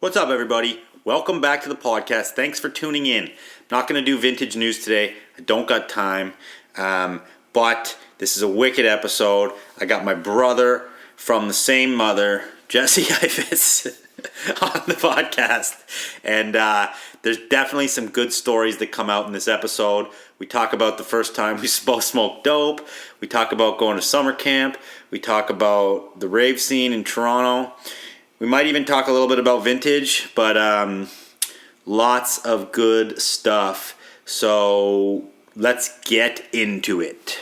What's up, everybody? Welcome back to the podcast. Thanks for tuning in. I'm not going to do vintage news today. I don't got time. But this is a wicked episode. I got my brother from the same mother, Jesse Ifis, on the podcast. And there's definitely some good stories that come out in this episode. We talk about the first time we both smoked dope. We talk about going to summer camp. We talk about the rave scene in Toronto. We might even talk a little bit about vintage, but lots of good stuff. So let's get into it.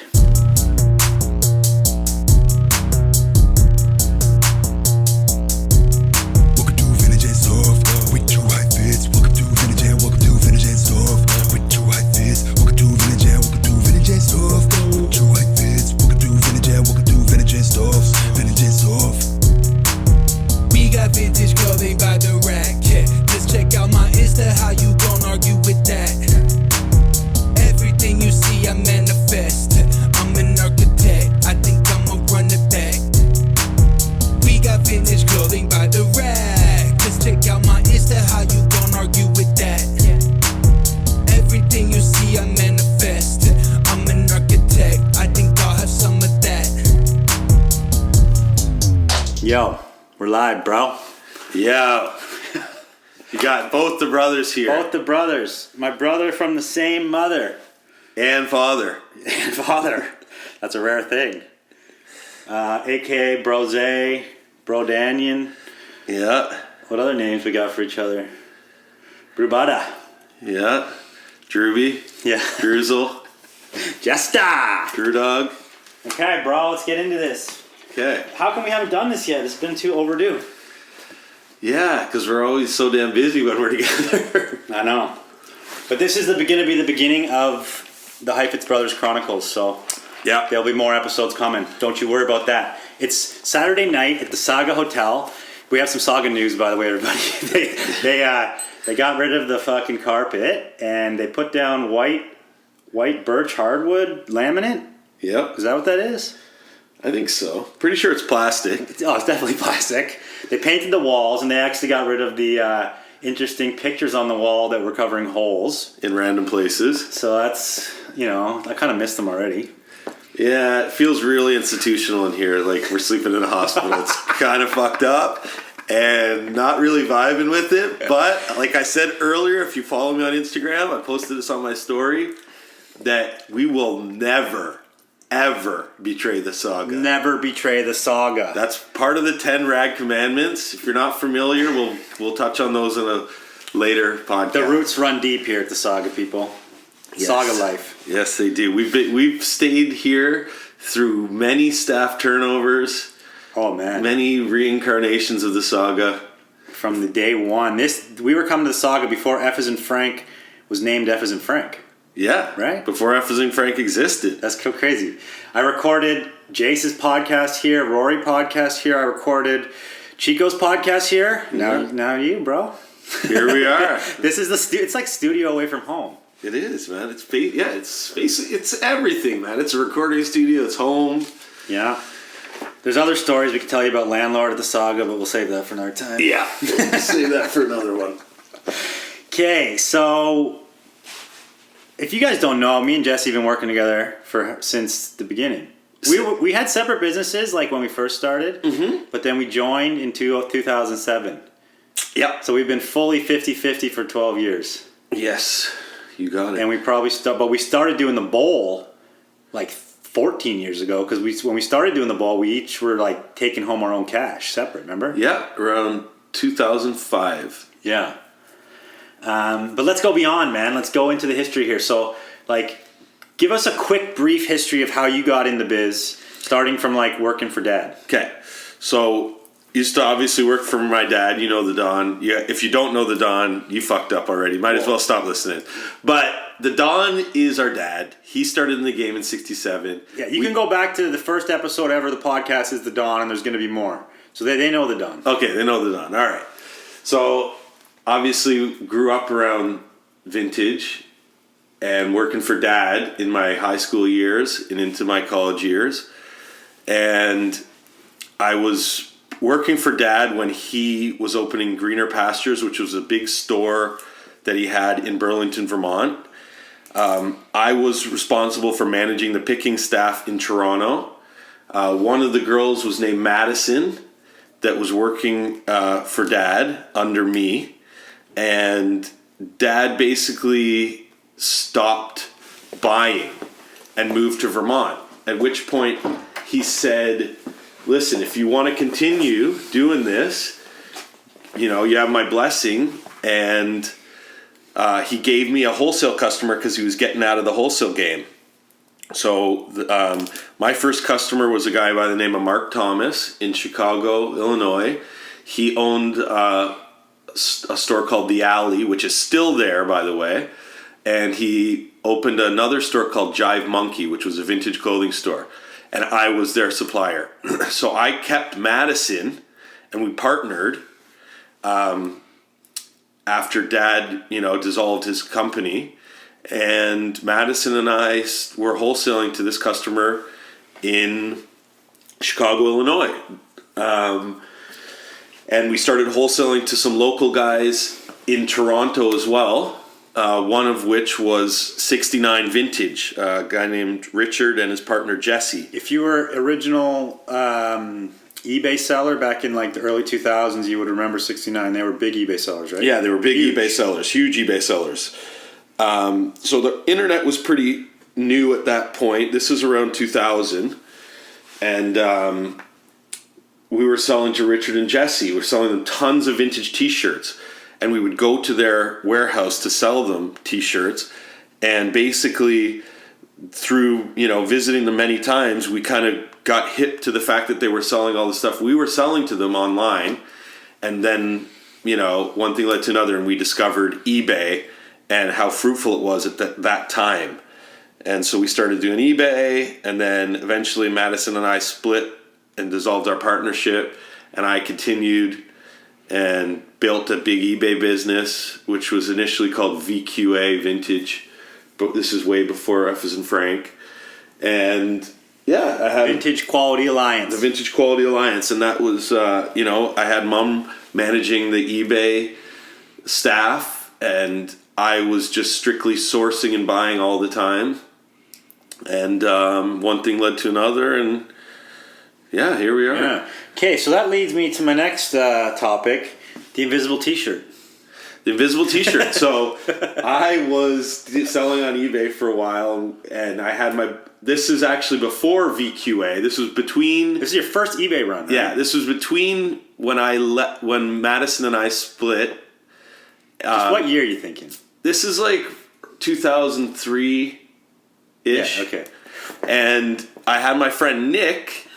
Vintage clothing by the rack, yeah. Just check out my Insta, how you gon' argue with that? Everything you see I manifest. I'm an architect, I think I'ma run it back. We got vintage clothing by the rack. Just check out my Insta, how you gon' argue with that? Everything you see I manifest. I'm an architect, I think I'll have some of that. Yo, we're live, bro. Yeah, you got both the brothers here. Both the brothers. My brother from the same mother. And father. And father. That's a rare thing. A.K.A. Brose, Brodanian. Yeah. What other names we got for each other? Brubada. Yeah. Drewby. Yeah. Druzel. Jesta. Drew Dog. Okay, bro, let's get into this. Okay. How come we haven't done this yet? It's been too overdue. Yeah, because we're always so damn busy when we're together. I know. But this is the beginning of the Heifetz Brothers Chronicles, so Yeah. there'll be more episodes coming. Don't you worry about that. It's Saturday night at the Saga Hotel. We have some Saga news, by the way, everybody. They got rid of the fucking carpet, and they put down white birch hardwood laminate. Yep. Is that what that is? I think so. Pretty sure it's plastic. Oh, it's definitely plastic. They painted the walls, and they actually got rid of the interesting pictures on the wall that were covering holes. In random places. So that's, I kind of missed them already. Yeah, it feels really institutional in here. Like we're sleeping in a hospital. It's kind of fucked up and not really vibing with it. But like I said earlier, if you follow me on Instagram, I posted this on my story, that we will never ever betray the saga. Never betray the saga. That's part of the 10 rag commandments. If you're not familiar, we'll touch on those in a later podcast. The roots run deep here at the saga, people. Yes. Saga life. Yes, they do. We've stayed here through many staff turnovers. Oh man, many reincarnations of the saga. From the day one. We were coming to the saga before F as in Frank was named F as in Frank. Yeah. Right? Before F as in Frank existed. That's so crazy. I recorded Jace's podcast here, Rory podcast here. I recorded Chico's podcast here. Mm-hmm. Now you, bro. Here we are. This is it's like studio away from home. It is, man. It's everything, man. It's a recording studio. It's home. Yeah. There's other stories we could tell you about Landlord of the Saga, but we'll save that for another time. Yeah. Save that for another one. Okay, so if you guys don't know, me and Jesse have been working together since the beginning. We had separate businesses like when we first started, but then we joined in 2007. Yep. So we've been fully 50-50 for 12 years. Yes, you got it. And we probably we started doing the bowl like 14 years ago, because when we started doing the bowl, we each were like taking home our own cash separate, remember? Yeah, around 2005. Yeah. But let's go beyond, man. Let's go into the history here. So, give us a quick, brief history of how you got in the biz, starting from, working for Dad. Okay. So, used to obviously work for my dad. You know the Don. Yeah. If you don't know the Don, you fucked up already. Might as well stop listening. But the Don is our dad. He started in the game in 67. Yeah, you can go back to the first episode ever. The podcast is the Don, and there's going to be more. So they know the Don. Okay, they know the Don. All right. So, obviously grew up around vintage and working for Dad in my high school years and into my college years. And I was working for Dad when he was opening Greener Pastures, which was a big store that he had in Burlington, Vermont. I was responsible for managing the picking staff in Toronto. One of the girls was named Madison that was working for Dad under me. And Dad basically stopped buying and moved to Vermont. At which point he said, listen, if you want to continue doing this, you know, you have my blessing. And he gave me a wholesale customer because he was getting out of the wholesale game. So my first customer was a guy by the name of Mark Thomas in Chicago, Illinois. He owned a store called The Alley, which is still there, by the way. And he opened another store called Jive Monkey, which was a vintage clothing store. And I was their supplier. So I kept Madison, and we partnered after Dad, you know, dissolved his company. And Madison and I were wholesaling to this customer in Chicago, Illinois. And we started wholesaling to some local guys in Toronto as well. One of which was 69 Vintage, a guy named Richard and his partner Jesse. If you were original eBay seller back in like the early 2000s, you would remember 69. They were big eBay sellers, right? Yeah, they were big Huge. eBay sellers, huge eBay sellers. So the internet was pretty new at that point. This was around 2000. And we were selling to Richard and Jesse. We were selling them tons of vintage t-shirts. And we would go to their warehouse to sell them t-shirts. And basically, through, you know, visiting them many times, we kind of got hip to the fact that they were selling all the stuff we were selling to them online. And then, you know, one thing led to another, and we discovered eBay and how fruitful it was at that time. And so we started doing eBay, and then eventually Madison and I split and dissolved our partnership, and I continued and built a big eBay business, which was initially called VQA Vintage, but this is way before F as in Frank. And yeah, I had Vintage Quality Alliance. the Vintage Quality Alliance, and that was, you know, I had Mom managing the eBay staff, and I was just strictly sourcing and buying all the time. And one thing led to another, and yeah, here we are. Yeah. Okay, so that leads me to my next topic, the invisible t-shirt. The invisible t-shirt. So I was selling on eBay for a while, and I had my... This is actually before VQA. This was between... This is your first eBay run, right? Yeah, this was between when Madison and I split. Just what year are you thinking? This is like 2003-ish. Yeah, okay. And I had my friend Nick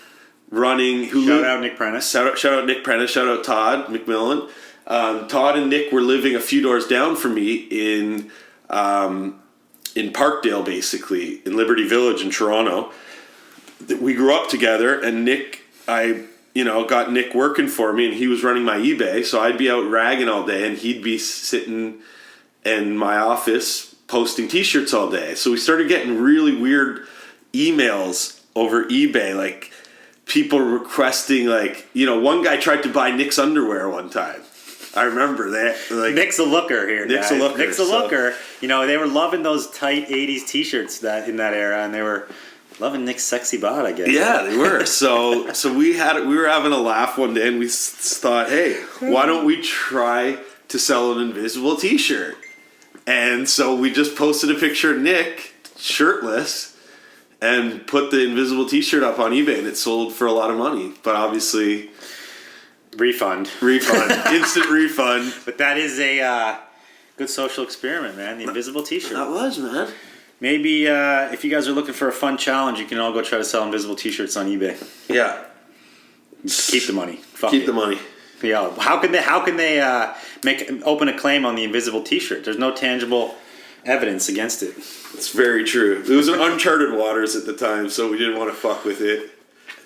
running... Shout out Nick Prentice. Shout out Nick Prentice. Shout out Todd McMillan. Todd and Nick were living a few doors down from me in Parkdale, basically, in Liberty Village in Toronto. We grew up together, and Nick, I got Nick working for me, and he was running my eBay, so I'd be out ragging all day, and he'd be sitting in my office posting t-shirts all day. So we started getting really weird emails over eBay, like people requesting, like, one guy tried to buy Nick's underwear one time. I remember that. Like, Nick's a looker here. Nick's guys. a looker. Nick's a looker. They were loving those tight '80s T-shirts in that era, and they were loving Nick's sexy bod, I guess. Yeah, they were. So we were having a laugh one day, and we thought, hey, why don't we try to sell an invisible T-shirt? And so we just posted a picture of Nick shirtless and put the invisible T-shirt up on eBay, and it sold for a lot of money. But obviously, refund, instant refund. But that is a good social experiment, man. The invisible T-shirt. That was, man. Maybe if you guys are looking for a fun challenge, you can all go try to sell invisible T-shirts on eBay. Yeah. Just keep the money. Keep the money. Yeah. How can they open a claim on the invisible T-shirt? There's no tangible evidence against it. It's very true. It was uncharted waters at the time, so we didn't want to fuck with it.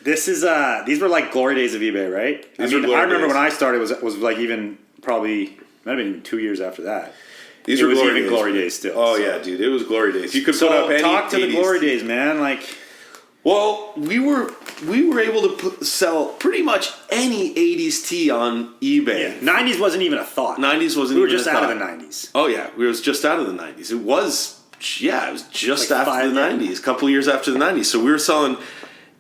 This is these were like glory days of eBay, right? I remember when I started was like even probably might have been even 2 years after that. These it were was glory even days. glory days still. Oh so. yeah, dude, it was glory days. You could put up any talk to 80s. the glory days, man. Like, well, we were we were able to sell pretty much any 80s tee on eBay. Yeah. 90s wasn't even a thought. 90s wasn't We were even just a out thought. of the 90s. Oh yeah, we was just out of the 90s. It was just Like after the 90s, a couple of years after the 90s. So we were selling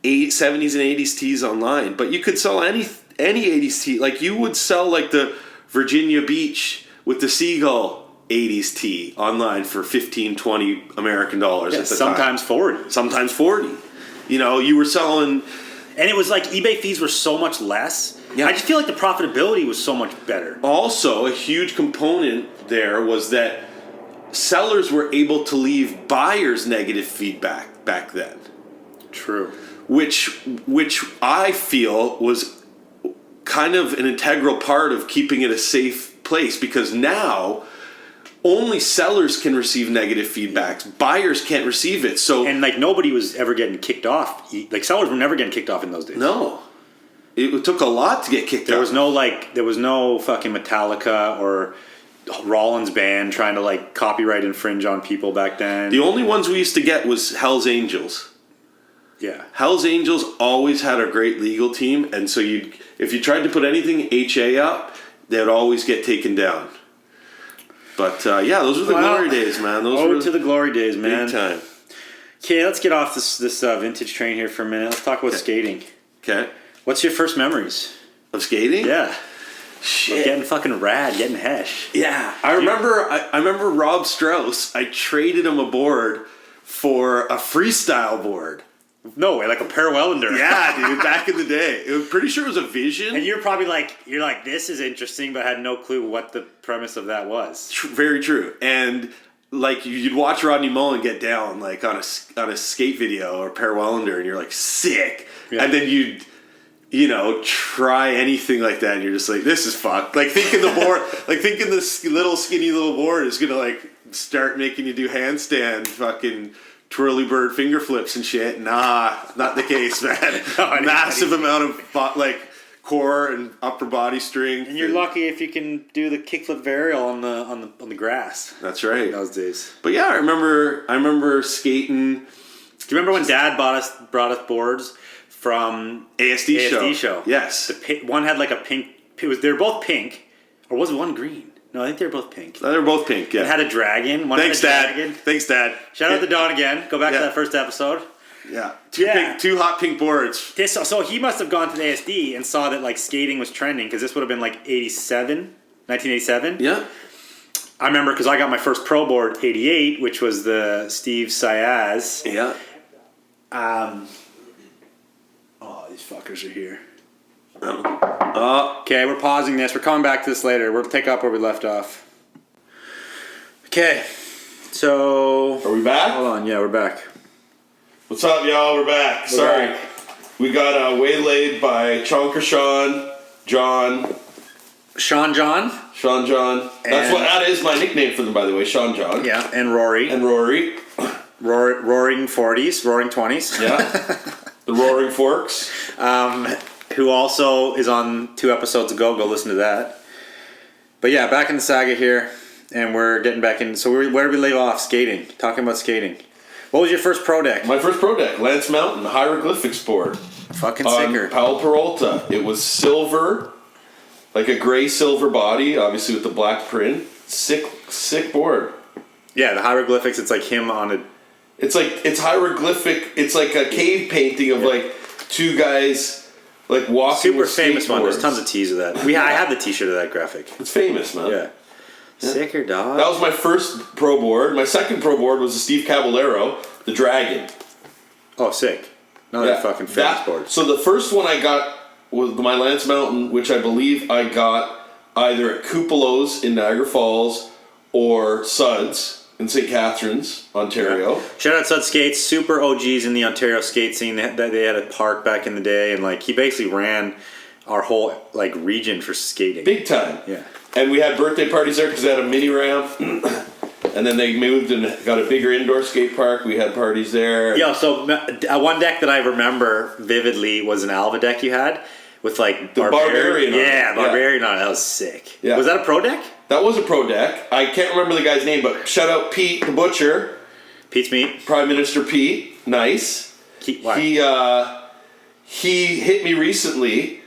70s and 80s tees online, but you could sell any 80s tee. Like you would sell like the Virginia Beach with the seagull 80s tee online for 15, 20 American dollars at the sometimes time. 40. Sometimes 40. You know, you were selling. And it was like eBay fees were so much less. Yeah. I just feel like the profitability was so much better. Also, a huge component there was that sellers were able to leave buyers negative feedback back then. True. Which I feel was kind of an integral part of keeping it a safe place, because now only sellers can receive negative feedbacks. Buyers can't receive it. So And like nobody was ever getting kicked off. Like sellers were never getting kicked off in those days. no, it took a lot to get kicked out. There was no fucking Metallica or Rollins band trying to like copyright infringe on people back then. The only ones we used to get was Hell's Angels. Yeah. Hell's Angels always had a great legal team, and so if you tried to put anything HA up, they'd always get taken down. But yeah, those were the glory days, man. Those were to the glory days, man. big time. Okay, let's get off this vintage train here for a minute. Let's talk about skating. Okay, What's your first memories? of skating. Yeah. Shit. Getting fucking rad, getting hesh. Yeah, I remember Rob Strauss. I traded him a board for a freestyle board. No way, like a Parallelander. Yeah, dude, back in the day. I'm pretty sure it was a Vision. And you're probably like, this is interesting, but had no clue what the premise of that was. Very true. And like you'd watch Rodney Mullen get down like on a skate video or Parallelander, and you're like sick. Yeah. And then you'd try anything like that, and you're just like, this is fucked. Like thinking the board, like thinking this little skinny little board is gonna like start making you do handstand, fucking twirly bird finger flips and shit. Nah, not the case, man. Massive amount of like core and upper body strength. And you're lucky if you can do the kickflip varial on the grass. That's right. In those days. But yeah, I remember skating. Do you remember when Dad brought us boards from ASD show? Yes. One had like a pink. They were both pink, or was one green? No, I think they were both pink. They were both pink. Yeah. It had a dragon. Thanks, Dad. Thanks, Dad. Shout out to Don again. Go back to Yeah. that first episode. Yeah. Yeah. Two hot pink boards. So he must have gone to the ASD and saw that like skating was trending, because this would have been like 1987. Yeah. I remember because I got my first pro board 88, which was the Steve Sayaz. Yeah. Oh, these fuckers are here. Oh. Okay, we're pausing this. We're coming back to this later. We'll pick up where we left off. Okay, so Are we back? hold on. Yeah, we're back. What's up, y'all? We're back. Sorry. back. We got waylaid by Chonker John. Sean John. That is my nickname for them, by the way, Sean John. Yeah, and Rory. And Rory. Roaring 40s, roaring 20s. Yeah. The Roaring Forks. Who also is on 2 episodes ago. Go listen to that. But yeah, back in the saga here, and we're getting back in. So where did we leave off? Skating. Talking about skating. What was your first pro deck? My first pro deck, Lance Mountain hieroglyphics board. Fucking On sicker. Powell Peralta. It was silver, like a gray silver body, obviously with the black print. Sick board. Yeah, the hieroglyphics. It's like him on a. It's hieroglyphic. It's like a cave painting of like two guys like walking. Super with famous one. There's skateboards. tons of tees of that. I have the T-shirt of that graphic. It's famous, man. Yeah. Sicker dog. That was my first pro board. My second pro board was the Steve Caballero, the Dragon. Oh, sick. Another fucking famous board. So the first one I got was my Lance Mountain, which I believe I got either at Cupolos in Niagara Falls or Suds in St. Catharines, Ontario. Yeah. Shout out Sud Skates, super OGs in the Ontario skate scene. They had a park back in the day, and like he basically ran our whole like region for skating. Big time. Yeah. And we had birthday parties there because they had a mini ramp. And then they moved and got a bigger indoor skate park. We had parties there. Yeah, so one deck that I remember vividly was an Alva deck you had with like The Barbarian on it. Yeah, Barbarian on it. That was sick. Yeah. Was that a pro deck? That was a pro deck. I can't remember the guy's name, but shout out Pete the Butcher. Pete's Meat. Prime Minister Pete. Nice. Why? he hit me recently,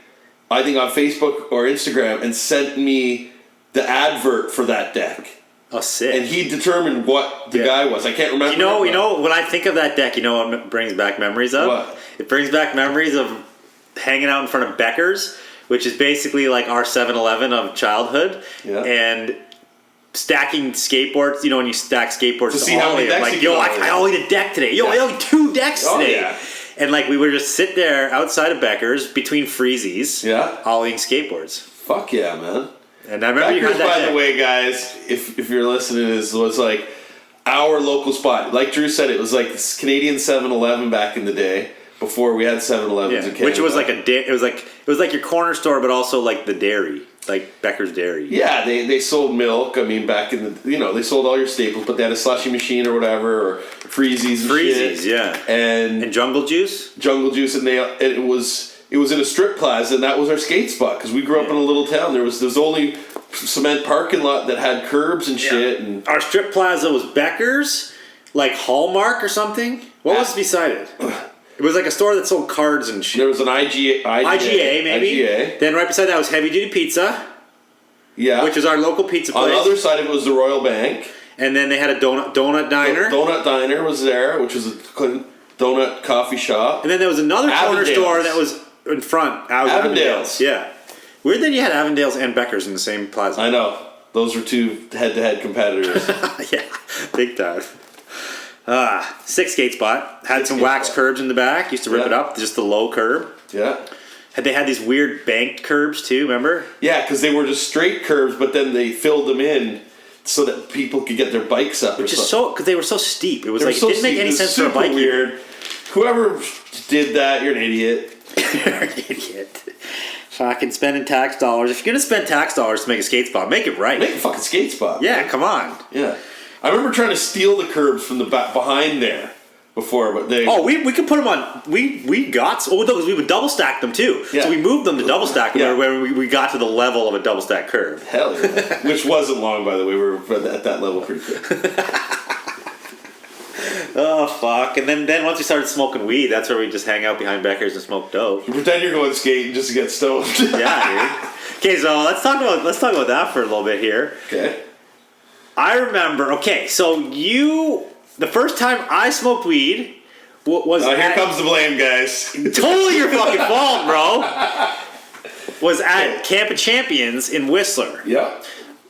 I think on Facebook or Instagram, and sent me the advert for that deck. Oh, sick. And he determined what the guy was. I can't remember. You know, when I think of that deck, you know what it brings back memories of? What? It brings back memories of hanging out in front of Becker's, which is basically like our 7-Eleven of childhood. Yeah. And stacking skateboards, you know, when you stack skateboards to see how many decks like, you yo, can I only did a deck today. Yo, I only 2 decks today. Yeah. And like we would just sit there outside of Becker's between freezies, ollieing skateboards. Fuck yeah, man. And I remember Becker's, you had that by deck. the way, guys, if you're listening to this, was like our local spot. Like Drew said, it was like this Canadian 7-Eleven back in the day before we had 7-Elevens in Canada. Which was like it was like your corner store, but also like the dairy, like Becker's Dairy. Yeah, they sold milk. I mean, back in the they sold all your staples, but they had a slushy machine or whatever, or freezies and Freezies, shit. yeah, and Jungle Juice, and it was in a strip plaza, and that was our skate spot because we grew up in a little town. There was only cement parking lot that had curbs and shit. And our strip plaza was Becker's, like Hallmark or something. What was beside it? It was like a store that sold cards and shit. There was an IGA maybe. IGA. Then right beside that was Heavy Duty Pizza. Yeah. Which is our local pizza place. On the other side of it was the Royal Bank. And then they had a donut diner. Donut Diner was there, which was a donut coffee shop. And then there was another corner store that was in front. Avondale's. Yeah. Weird that you had Avondale's and Becker's in the same plaza. I know. Those were 2 head-to-head competitors. Yeah, big time. Sick skate spot. Had some wax curbs in the back. Used to rip it up. Just the low curb. Yeah. They had these weird banked curbs too, remember? Yeah, because they were just straight curbs, but then they filled them in so that people could get their bikes up. Which is because they were so steep. It was like, so it didn't make any sense for a bike. Weird. Whoever did that, you're an idiot. You're an idiot. Fucking spending tax dollars. If you're going to spend tax dollars to make a skate spot, make it right. Make a fucking skate spot. Yeah, man. come on. Yeah. I remember trying to steal the curbs from the back behind there before, but they... Oh, we could put them on... We got... Oh, because we would double stack them too. Yeah. So we moved them to double stack them where we got to the level of a double stack curve. Hell yeah. Which wasn't long, by the way. We were at that level pretty quick. Oh, fuck. And then once we started smoking weed, that's where we just hang out behind Becker's and smoke dope. You pretend you're going skating just to get stoned. Yeah, dude. Okay, so let's talk about that for a little bit here. Okay. I remember... Okay, so the first time I smoked weed was... here comes the blame, guys. Totally your fucking fault, bro. Was at Camp of Champions in Whistler. Yeah.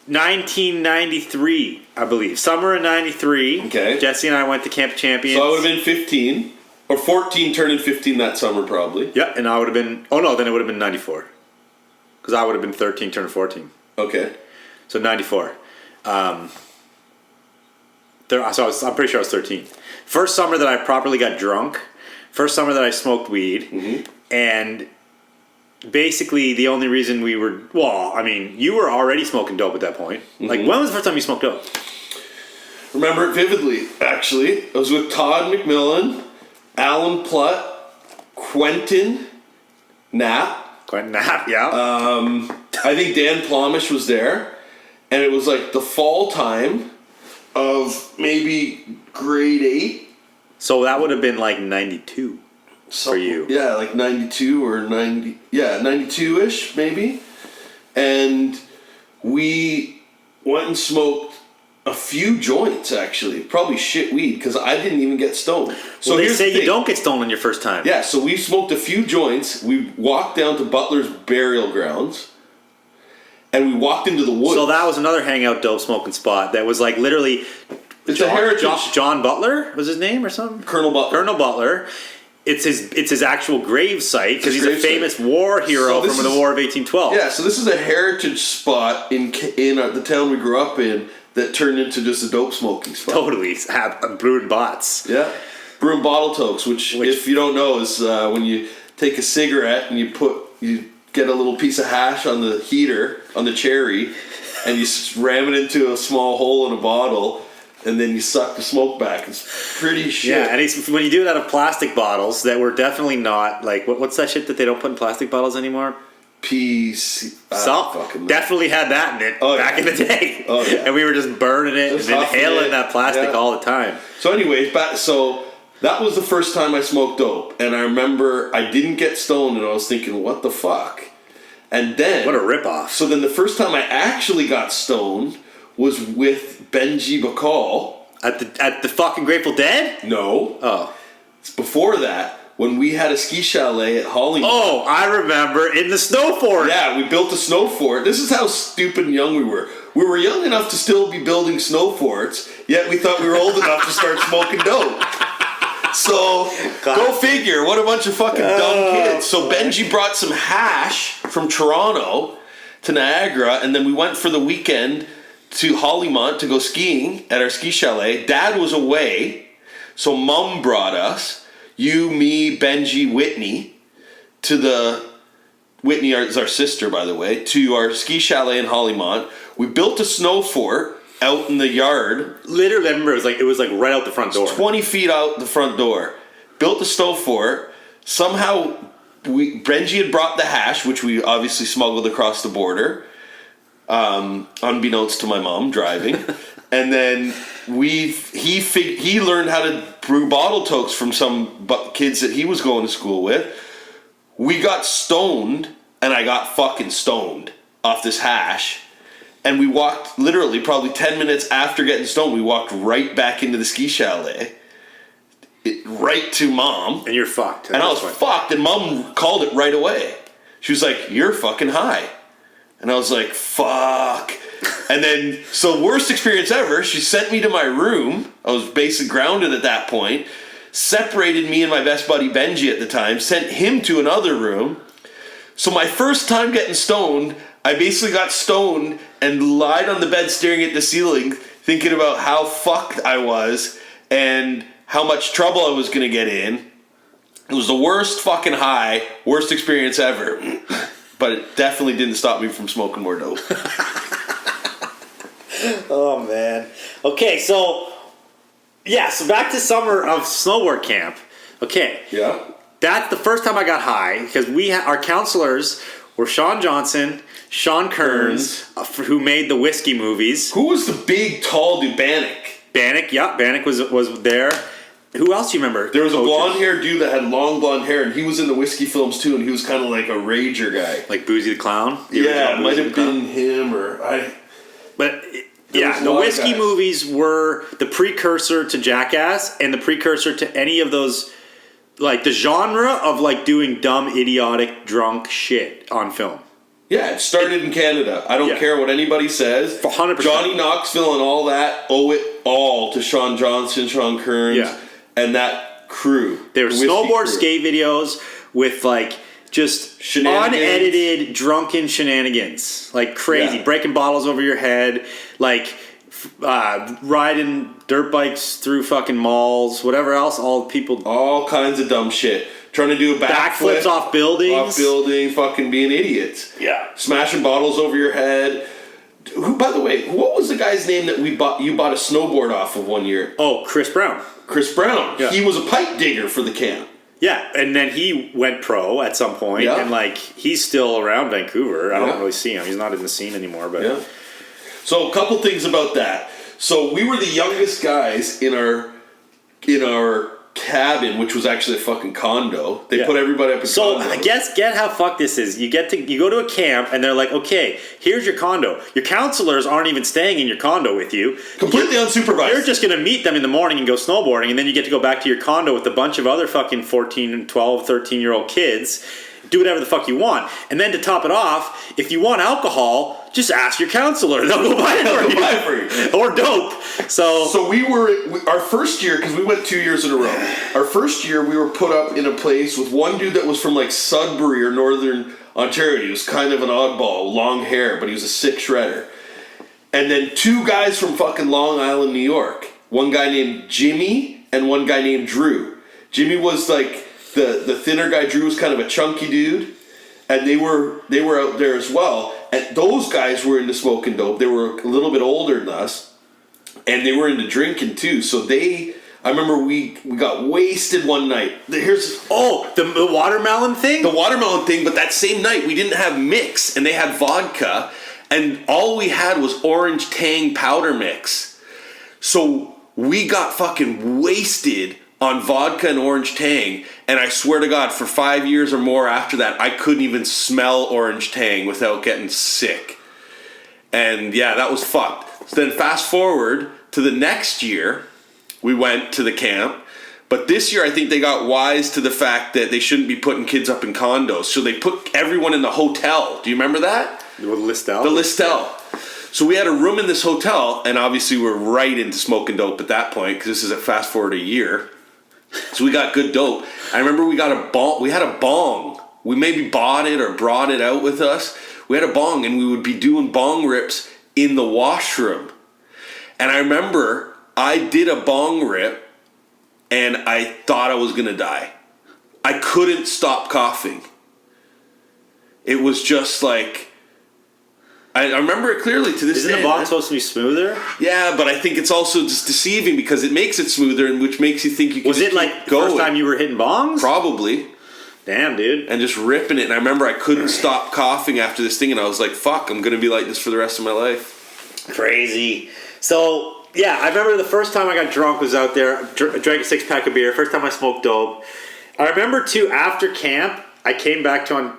1993, I believe. Summer of 93. Okay. Jesse and I went to Camp of Champions. So I would have been 15. Or 14 turning 15 that summer, probably. Yeah, and I would have been... Oh, no, then it would have been 94. Because I would have been 13 turning 14. Okay. So 94. I'm pretty sure I was 13. First summer that I properly got drunk. First summer that I smoked weed. Mm-hmm. And basically the only reason we were... Well, I mean, you were already smoking dope at that point. Mm-hmm. Like, when was the first time you smoked dope? Remember it vividly, actually. I was with Todd McMillan, Alan Plutt, Quentin Knapp. Quentin Knapp, yeah. I think Dan Plomish was there. And it was like the fall time of maybe grade 8. So that would have been like 92 for you. Yeah, like 92 or 90. Yeah, 92-ish maybe. And we went and smoked a few joints, actually. Probably shit weed, because I didn't even get stoned. So they say you don't get stoned on your first time. Yeah, so we smoked a few joints. We walked down to Butler's burial grounds. And we walked into the woods. So that was another hangout dope smoking spot that was like literally... It's a heritage. John Butler was his name or something? Colonel Butler. It's his actual grave site because he's a famous war hero from the War of 1812. Yeah, so this is a heritage spot in the town we grew up in that turned into just a dope smoking spot. Totally. Brewing bots. Yeah. Brewing bottle tokes, which if you don't know is when you take a cigarette and you get a little piece of hash on the heater, on the cherry, and you ram it into a small hole in a bottle, and then you suck the smoke back. It's pretty shit. Yeah, and when you do it out of plastic bottles that were definitely not, like, what's that shit that they don't put in plastic bottles anymore? Salt. Definitely had that in it back in the day. Oh, yeah. And we were just burning it and inhaling that plastic all the time. So anyways, That was the first time I smoked dope. And I remember I didn't get stoned and I was thinking, what the fuck? And then... What a ripoff. So then the first time I actually got stoned was with Benji Bacall. At the fucking Grateful Dead? No. Oh. It's before that, when we had a ski chalet at Hollywood. Oh, I remember. In the snow fort. Yeah, we built a snow fort. This is how stupid and young we were. We were young enough to still be building snow forts, yet we thought we were old enough to start smoking dope. So, go figure. What a bunch of fucking dumb kids. So Benji brought some hash from Toronto to Niagara, and then we went for the weekend to Hollymont to go skiing at our ski chalet. Dad was away, so Mom brought us, you, me, Benji, Whitney, to the... Whitney is our sister, by the way, to our ski chalet in Hollymont. We built a snow fort out in the yard. Literally, I remember it was like right out the front door. 20 feet out the front door. Built a snow fort. Somehow, Benji had brought the hash, which we obviously smuggled across the border, unbeknownst to my mom driving. And then he learned how to brew bottle tokes from some kids that he was going to school with. We got stoned, and I got fucking stoned off this hash. And we walked, literally, probably 10 minutes after getting stoned, we walked right back into the ski chalet. Right to Mom. And you're fucked. And I was fucked, and Mom called it right away. She was like, you're fucking high. And I was like, fuck. And then, so worst experience ever, she sent me to my room. I was basically grounded at that point. Separated me and my best buddy Benji at the time. Sent him to another room. So my first time getting stoned, I basically got stoned and lied on the bed staring at the ceiling, thinking about how fucked I was and how much trouble I was going to get in. It was the worst fucking high, worst experience ever. But it definitely didn't stop me from smoking more dope. Oh, man. Okay, so back to summer of snowboard camp. Okay. Yeah. That's the first time I got high, because our counselors were Sean Johnson, Sean Kearns, who made the whiskey movies. Who was the big, tall dude? Bannock. Bannock was there. Who else do you remember? There was a blonde-haired dude that had long blonde hair, and he was in the whiskey films too, and he was kind of like a rager guy. Like Boozy the Clown? Yeah, it might have been him, or But... Yeah, the whiskey movies were the precursor to Jackass and the precursor to any of those, like the genre of like doing dumb, idiotic, drunk shit on film. Yeah, it started in Canada. I don't care what anybody says. 100%. Johnny Knoxville and all that owe it all to Sean Johnson, Sean Kearns, and that crew. They were snowboard skate videos with like just unedited drunken shenanigans, like crazy, breaking bottles over your head, like riding dirt bikes through fucking malls, whatever else, all kinds of dumb shit, trying to do a backflips off buildings, fucking being idiots, smashing bottles over your head. Who, by the way, what was the guy's name that you bought a snowboard off of one year? Oh, Chris Brown. Yeah. He was a pipe digger for the camp. Yeah, and then he went pro at some point, and like he's still around Vancouver. I don't really see him; he's not in the scene anymore. But so a couple things about that. So we were the youngest guys in our cabin, which was actually a fucking condo. They put everybody up in so condos. I guess get how fucked this is. You go to a camp and they're like, okay, here's your condo. Your counselors aren't even staying in your condo with you. Completely unsupervised. You're just going to meet them in the morning and go snowboarding, and then you get to go back to your condo with a bunch of other fucking 14, 12, 13-year-old kids. Do whatever the fuck you want. And then to top it off, if you want alcohol, just ask your counselor. They'll go buy it for you. Or dope. So we were, our first year, because we went 2 years in a row, our first year we were put up in a place with one dude that was from like Sudbury or Northern Ontario. He was kind of an oddball, long hair, but he was a sick shredder. And then two guys from fucking Long Island, New York. One guy named Jimmy and one guy named Drew. Jimmy was like the thinner guy. Drew was kind of a chunky dude. And they were out there as well. And those guys were into smoking dope. They were a little bit older than us. And they were into drinking too. So I remember we got wasted one night. The watermelon thing? The watermelon thing, but that same night we didn't have mix and they had vodka. And all we had was orange tang powder mix. So we got fucking wasted on vodka and orange tang, and I swear to God, for 5 years or more after that, I couldn't even smell orange tang without getting sick. And yeah, that was fucked. So then fast forward to the next year, we went to the camp. But this year, I think they got wise to the fact that they shouldn't be putting kids up in condos. So they put everyone in the hotel. Do you remember that? The Listel? The Listel. So we had a room in this hotel, and obviously we're right into smoking dope at that point, because this is a fast forward a year. So we got good dope. I remember we got a bong. We had a bong. We maybe bought it or brought it out with us. We had a bong, and we would be doing bong rips in the washroom. And I remember I did a bong rip, and I thought I was going to die. I couldn't stop coughing. It was just like... I remember it clearly to this day. Isn't the bong supposed to be smoother? Yeah, but I think it's also just deceiving because it makes it smoother, and which makes you think you can. Was it like the first time you were hitting bongs? Probably. Damn, dude. And just ripping it. And I remember I couldn't stop coughing after this thing, and I was like, fuck, I'm going to be like this for the rest of my life. Crazy. So, yeah, I remember the first time I got drunk was out there, drank a 6-pack of beer, first time I smoked dope. I remember, too, after camp, I came back to...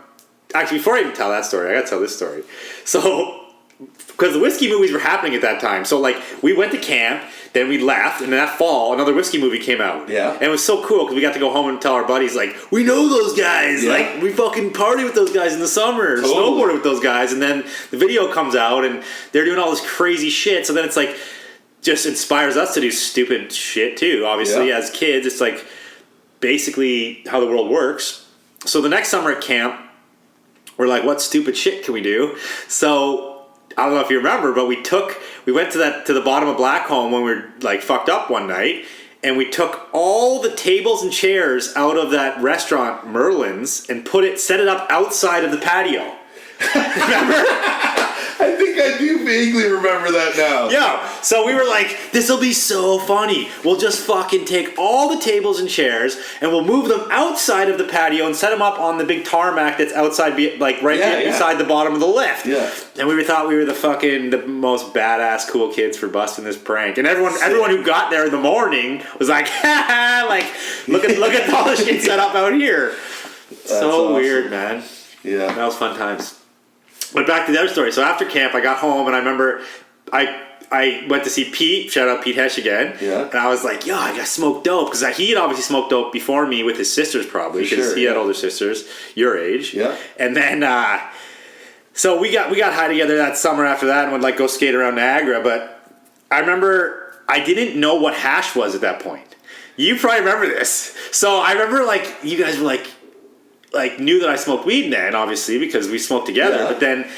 Actually, before I even tell that story, I gotta tell this story. So, because the whiskey movies were happening at that time. So, like, we went to camp, then we left, and that fall, another whiskey movie came out. Yeah. And it was so cool, because we got to go home and tell our buddies, like, we know those guys. Yeah. Like, we fucking party with those guys in the summer. Totally. Snowboarded with those guys. And then the video comes out, and they're doing all this crazy shit. So then it's like, just inspires us to do stupid shit, too. Obviously, as kids, it's like, basically how the world works. So the next summer at camp, we're like, what stupid shit can we do? So I don't know if you remember, but we went to the bottom of Blackcomb when we were like fucked up one night, and we took all the tables and chairs out of that restaurant Merlin's and set it up outside of the patio. Remember? I think I do vaguely remember that now. Yeah, so we were like, this'll be so funny. We'll just fucking take all the tables and chairs and we'll move them outside of the patio and set them up on the big tarmac that's outside, like beside the bottom of the lift. Yeah. And we thought we were the most badass cool kids for busting this prank. And everyone who got there in the morning was like, ha ha, like, look at all the shit set up out here. So awesome. Weird, man. Yeah. That was fun times. But back to the other story. So after camp, I got home, and I remember I went to see Pete. Shout out Pete Hesh again. Yeah. And I was like, yo, I got smoked dope. Because he had obviously smoked dope before me with his sisters probably. Because he had older sisters, your age. Yeah. And then, so we got high together that summer after that and would like go skate around Niagara. But I remember I didn't know what hash was at that point. You probably remember this. So I remember like you guys were like knew that I smoked weed then, obviously, because we smoked together. Yeah. But then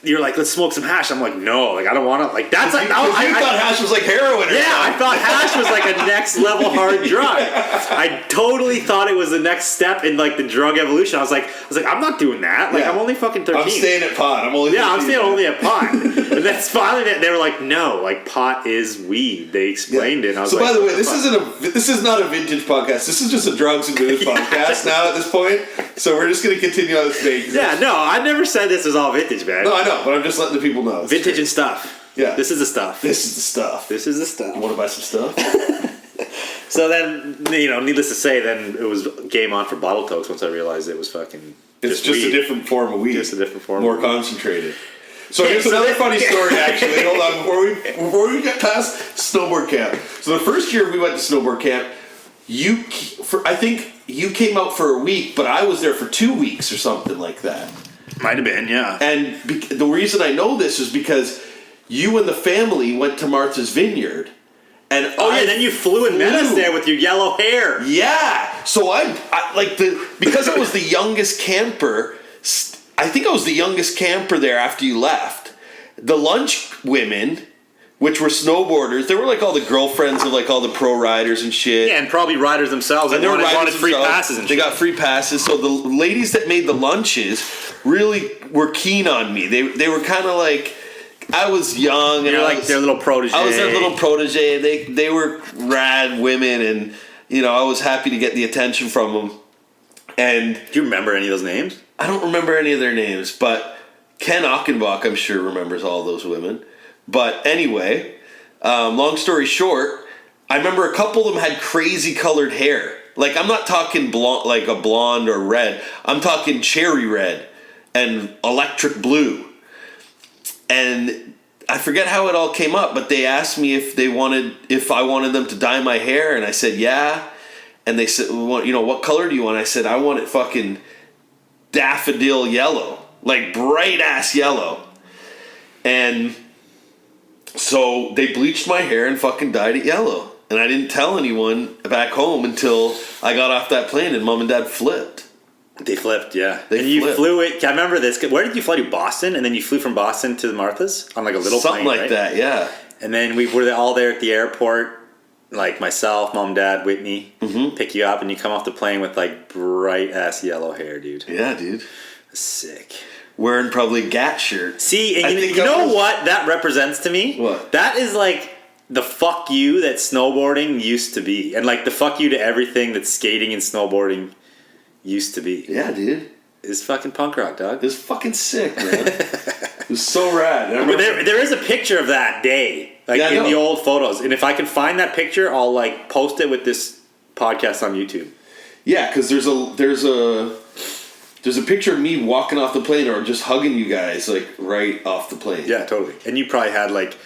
you're like, let's smoke some hash. I'm like, no, like I don't want to. Like that's like I thought hash was like heroin. Or yeah, something. I thought hash was like a next level hard drug. I totally thought it was the next step in like the drug evolution. I was like, I'm not doing that. Like I'm only fucking 13. I'm staying at pot. I'm staying only at pot. And then finally they were like, no, like pot is weed. They explained it. And I was so like, by the way, this is not a vintage podcast. This is just a drugs and booze podcast now at this point. So we're just going to continue on this vein. Yeah, no, I never said this was all vintage, man. No, I know, but I'm just letting the people know. Vintage and stuff. Yeah. This is the stuff. This is the stuff. This is the stuff. You want to buy some stuff? So then, needless to say, then it was game on for bottle tokes once I realized it was fucking It's just a different form of weed. Just a different form More concentrated. So here's another funny story, actually. Hold on, before we get past snowboard camp. So the first year we went to snowboard camp, I think you came out for a week, but I was there for 2 weeks or something like that. Might have been, yeah. And the reason I know this is because you and the family went to Martha's Vineyard. And then you flew and met us there with your yellow hair. Yeah. So because I was the youngest camper, I think I was the youngest camper there after you left. The lunch women, which were snowboarders, they were like all the girlfriends of like all the pro riders and shit. Yeah, and probably riders themselves. And they wanted free passes and shit. They got free passes. So the ladies that made the lunches really were keen on me. They were kind of like, I was young. You're like their little protege. I was their little protege. They were rad women, and I was happy to get the attention from them. And do you remember any of those names? I don't remember any of their names, but Ken Ochenbach, I'm sure, remembers all those women. But anyway, long story short, I remember a couple of them had crazy colored hair. Like, I'm not talking blonde, like a blonde or red. I'm talking cherry red and electric blue. And I forget how it all came up, but they asked me if I wanted them to dye my hair, and I said yeah. And they said, well, what color do you want? I said, I want it fucking daffodil yellow, like bright ass yellow. And so they bleached my hair and fucking dyed it yellow. And I didn't tell anyone back home until I got off that plane and Mom and Dad flipped. They flipped, yeah. You flew it. I remember this. Where did you fly to? Boston? And then you flew from Boston to the Martha's on like a little something plane, like right? that, yeah. And then we were all there at the airport, like myself, Mom, Dad, Whitney, pick you up, and you come off the plane with like bright ass yellow hair, dude. Yeah, dude. Sick. Wearing probably a Gat shirt. See, and you know what that represents to me? What? That is like the fuck you that snowboarding used to be. And like the fuck you to everything that skating and snowboarding used to be. Yeah, dude. It's fucking punk rock, dog. It was fucking sick, man. It was so rad. But there is a picture of that day, like in the old photos. And if I can find that picture, I'll like post it with this podcast on YouTube. Yeah, because there's a picture of me walking off the plane or just hugging you guys like right off the plane. Yeah, totally. And you probably had like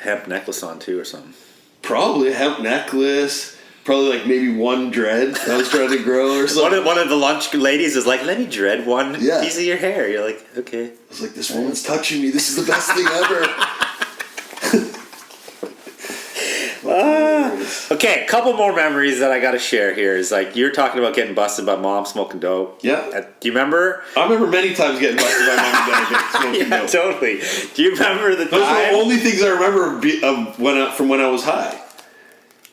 a hemp necklace on too or something. Probably a hemp necklace. Probably like maybe one dread I was trying to grow or something. One of the lunch ladies is like, let me dread one piece of your hair. You're like, okay. I was like, this woman's touching me. This is the best thing ever. Okay, a couple more memories that I got to share here is like you're talking about getting busted by Mom smoking dope. Yeah. Do you remember? I remember many times getting busted by Mom and Dad smoking dope. Totally. Do you remember the Those time? are the only things I remember from when I was high.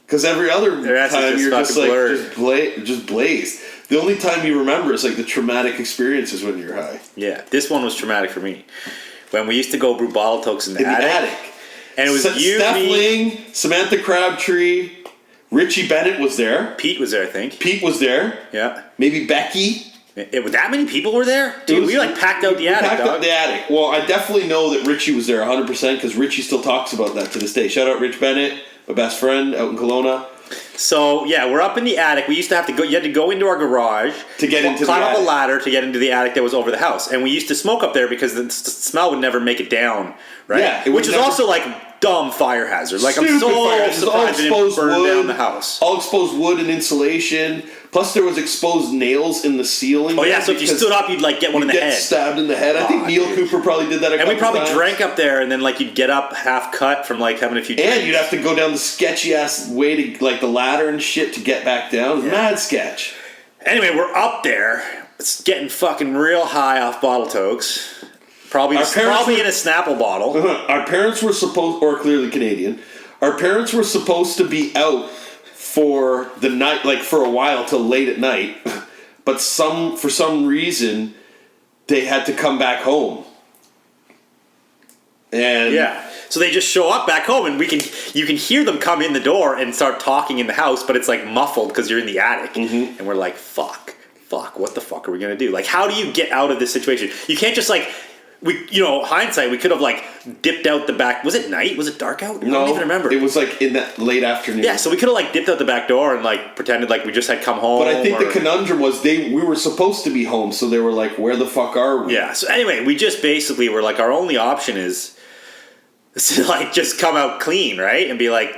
Because every other time you're just like just blazed. The only time you remember is like the traumatic experiences when you're high. Yeah, this one was traumatic for me. When we used to go brew bottle tokes in the attic. And it was you, Steph me, Ling, Samantha Crabtree, Richie Bennett was there. Pete was there, I think. Pete was there. Yeah. Maybe Becky. That many people were there? Dude, we like packed out the attic, dog. Out the attic. Well, I definitely know that Richie was there 100% because Richie still talks about that to this day. Shout out Rich Bennett, my best friend out in Kelowna. So, yeah, we're up in the attic. We used to have to go, you had to go into our garage. To get into the attic. Climb up a ladder to get into the attic that was over the house. And we used to smoke up there because the smell would never make it down, right? Yeah. Which is also like dumb fire hazard. Like, I'm so surprised it didn't burn down the house. All exposed wood and insulation. Plus, there was exposed nails in the ceiling. Oh, yeah, so if you stood up, you'd like get one in the head. Stabbed in the head. I think Neil Cooper probably did that a couple times. And we probably drank up there, and then like you'd get up half cut from like having a few drinks. And you'd have to go down the sketchy ass way to like the ladder and shit to get back down. Yeah. Mad sketch. Anyway, we're up there. It's getting fucking real high off bottle tokes. Probably in a Snapple bottle. Our parents were supposed, or clearly Canadian, our parents were supposed to be out for the night, like for a while till late at night, but for some reason they had to come back home. And yeah, so they just show up back home, and you can hear them come in the door and start talking in the house, but it's like muffled because you're in the attic, and we're like, fuck, what the fuck are we gonna do? Like, how do you get out of this situation? You can't just like. Hindsight, we could have like dipped out the back. Was it night? Was it dark out? I don't even remember. It was like in that late afternoon. Yeah, so we could have like dipped out the back door and like pretended like we just had come home. But I think the conundrum was we were supposed to be home, so they were like, "Where the fuck are we?" Yeah. So anyway, we just basically were like, our only option is to like just come out clean, right? And be like,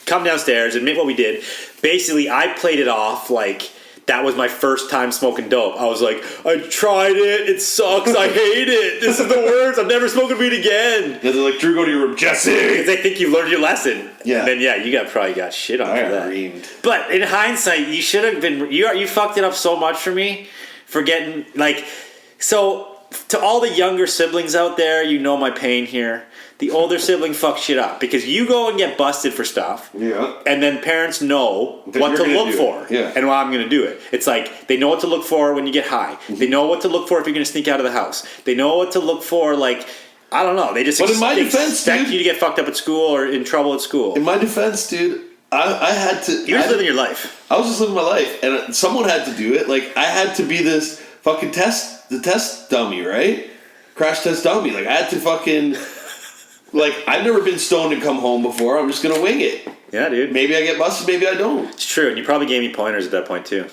come downstairs, admit what we did. Basically, I played it off like. That was my first time smoking dope. I was like, I tried it. It sucks. I hate it. This is the worst. I'm never smoking weed again. And they're like, Drew, go to your room. Jesse! Because they think you've learned your lesson. Yeah. And then, you probably got shit on for that. Reamed. But in hindsight, you should have been... You fucked it up so much for me. For getting... Like... So, to all the younger siblings out there, you know my pain here. The older sibling fucks shit up because you go and get busted for stuff. Yeah. And then parents know what to look for. Yeah. And why I'm going to do it. It's like they know what to look for when you get high. Mm-hmm. They know what to look for if you're going to sneak out of the house. They know what to look for, like, I don't know. They just expect you to get fucked up at school or in trouble at school. In my defense, dude, I had to... You're just living your life. I was just living my life. And someone had to do it. Like, I had to be this fucking test dummy, right? Crash test dummy. Like, I had to fucking... Like, I've never been stoned and come home before. I'm just going to wing it. Yeah, dude. Maybe I get busted, maybe I don't. It's true, and you probably gave me pointers at that point too.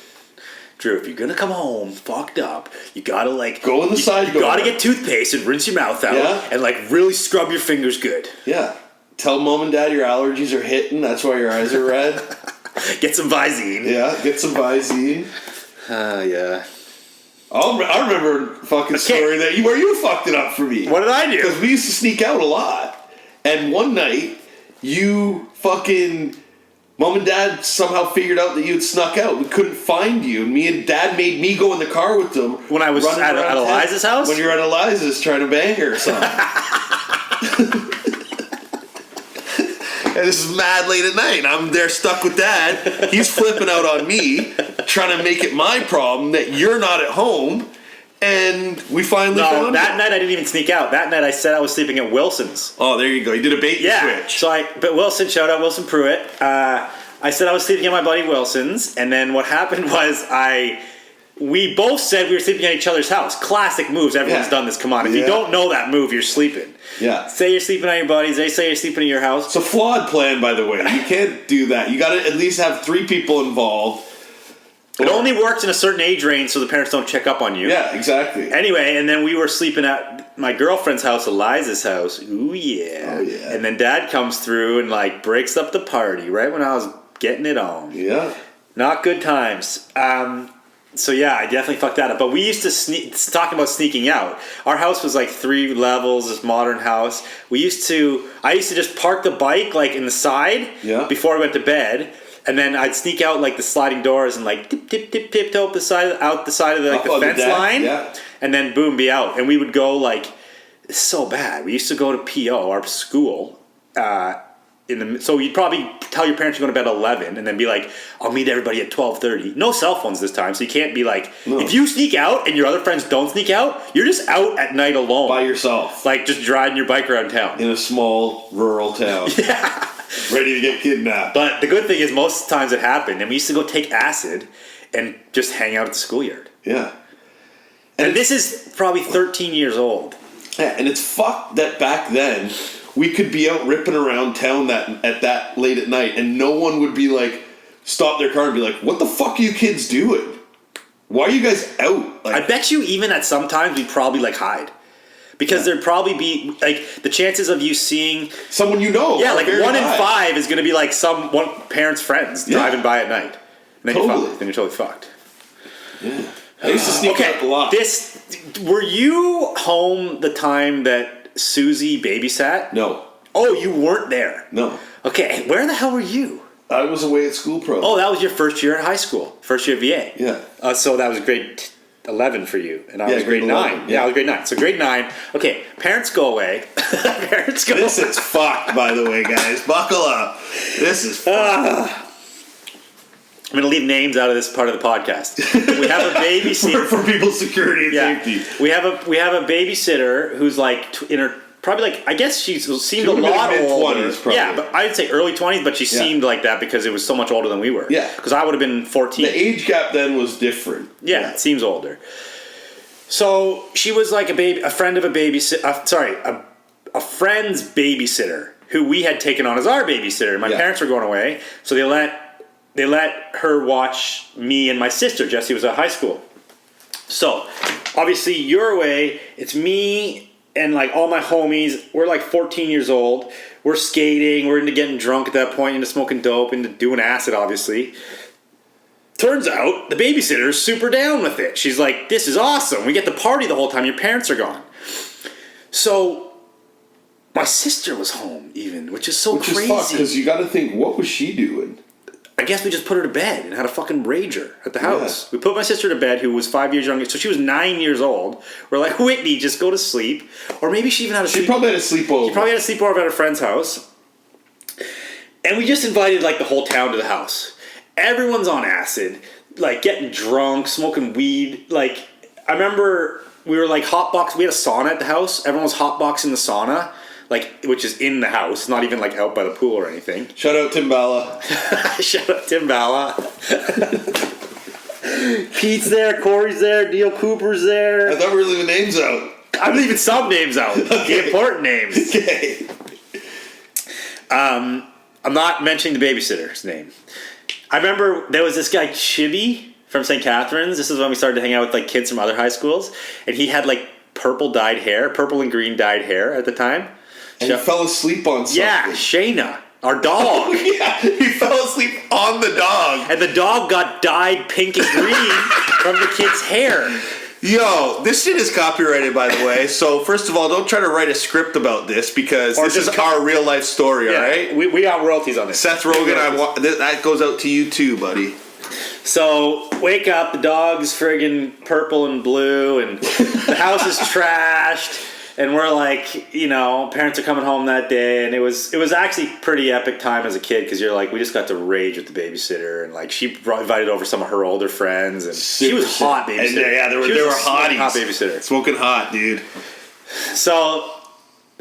Drew, if you're gonna come home fucked up, you gotta like go in the side door. You gotta get toothpaste and rinse your mouth out, and like really scrub your fingers good. Yeah. Tell mom and dad your allergies are hitting. That's why your eyes are red. Get some Visine. Yeah, get some Visine. Yeah. I remember a fucking story where you fucked it up for me. What did I do? Because we used to sneak out a lot, and one night you fucking. Mom and Dad somehow figured out that you had snuck out. We couldn't find you. And me and Dad made me go in the car with them. When I was at Eliza's house? When you were at Eliza's trying to bang her or something. And this is mad late at night. I'm there stuck with Dad. He's flipping out on me, trying to make it my problem that you're not at home. And we finally found you. That night I didn't even sneak out. That night I said I was sleeping at Wilson's. Oh, there you go. You did a bait and switch. But Wilson, shout out Wilson Pruitt. I said I was sleeping at my buddy Wilson's, and then what happened was we both said we were sleeping at each other's house. Classic moves. Everyone's done this. Come on. If you don't know that move, you're sleeping. Yeah. Say you're sleeping at your buddy's. They say you're sleeping at your house. It's a flawed plan, by the way. You can't do that. You got to at least have 3 people involved. It only works in a certain age range so the parents don't check up on you. Yeah, exactly. Anyway, and then we were sleeping at my girlfriend's house, Eliza's house. Ooh, yeah. Oh, yeah. And then Dad comes through and, like, breaks up the party right when I was getting it on. Yeah. Not good times. So, yeah, I definitely fucked that up. But we used to talking about sneaking out. Our house was, like, 3 levels, this modern house. I used to just park the bike, like, in the side before I went to bed. And then I'd sneak out like the sliding doors and like tiptoe out the side of the fence line, and then boom, be out. And we would go like, it's so bad. We used to go to PO, our school, so you'd probably tell your parents you're going to bed at 11, and then be like, I'll meet everybody at 12:30. No cell phones this time, so you can't be like, if you sneak out and your other friends don't sneak out, you're just out at night alone by yourself, like just riding your bike around town in a small rural town. Yeah. Ready to get kidnapped. But the good thing is most times it happened, and we used to go take acid and just hang out at the schoolyard. Yeah. And this is probably 13 years old. Yeah, and it's fucked that back then we could be out ripping around town at that late at night, and no one would be like, stop their car and be like, what the fuck are you kids doing? Why are you guys out? Like, I bet you even at some times we'd probably like hide. Because there'd probably be, like, the chances of you seeing... someone you know. Yeah, like 1 in 5 is going to be, like, one parent's friends driving by at night. And then you're totally fucked. Yeah. I used to sneak out a lot. Were you home the time that Susie babysat? No. Oh, you weren't there? No. Okay, where the hell were you? I was away at school pro. Oh, that was your first year at high school. First year of VA. Yeah. So that was grade 11 for you, and I was grade 9. Yeah, I was grade 9. So grade 9. Okay, parents go away. This is fucked, by the way, guys. Buckle up. This is fucked. I'm going to leave names out of this part of the podcast. We have a babysitter for people's security and safety. We have a babysitter who's like in her probably like I guess she seemed a lot older. Probably. Yeah, but I'd say early 20s, but she seemed like that because it was so much older than we were. Yeah, because I would have been 14. The age gap then was different. Yeah, it seems older. So she was like a friend of a babysitter. A friend's babysitter who we had taken on as our babysitter. My parents were going away, so they let her watch me and my sister. Jessie was at high school. So obviously you're away. It's me and like all my homies. We're like 14 years old. We're skating. We're into getting drunk at that point, into smoking dope, into doing acid, obviously. Turns out the babysitter is super down with it. She's like, this is awesome. We get to party the whole time your parents are gone. So my sister was home even, which is so crazy. Which is fucked, because you got to think, what was she doing? I guess we just put her to bed and had a fucking rager at the house. Yeah. We put my sister to bed, who was 5 years younger. So she was 9 years old. We're like, Whitney, just go to sleep. Or maybe she even had a sleep. She probably had a sleepover. She probably had a sleepover at a friend's house. And we just invited like the whole town to the house. Everyone's on acid, like getting drunk, smoking weed. Like, I remember we were like hotbox. We had a sauna at the house. Everyone was hotboxing the sauna. Like, which is in the house, not even like out by the pool or anything. Shout out Tim Bala. Shout out Tim Bala. Pete's there, Corey's there, Neil Cooper's there. I thought we were leaving names out. I'm leaving some names out. Okay. The important names. Okay. I'm not mentioning the babysitter's name. I remember there was this guy Chibi from St. Catharines. This is when we started to hang out with like kids from other high schools, and he had like purple and green dyed hair at the time. And he fell asleep on something. Yeah, Shayna, our dog. Yeah, he fell asleep on the dog. And the dog got dyed pink and green from the kid's hair. Yo, this shit is copyrighted, by the way. So, first of all, don't try to write a script about this because this is our real life story, all right? We got royalties on this. Seth Rogen, that goes out to you too, buddy. So, wake up, the dog's friggin' purple and blue, and the house is trashed. And we're like, you know, parents are coming home that day, and it was actually pretty epic time as a kid because you're like, we just got to rage with the babysitter, and like she invited over some of her older friends, and she was hot babysitter. And yeah, they were hotties. Hot babysitter, smoking hot, dude. So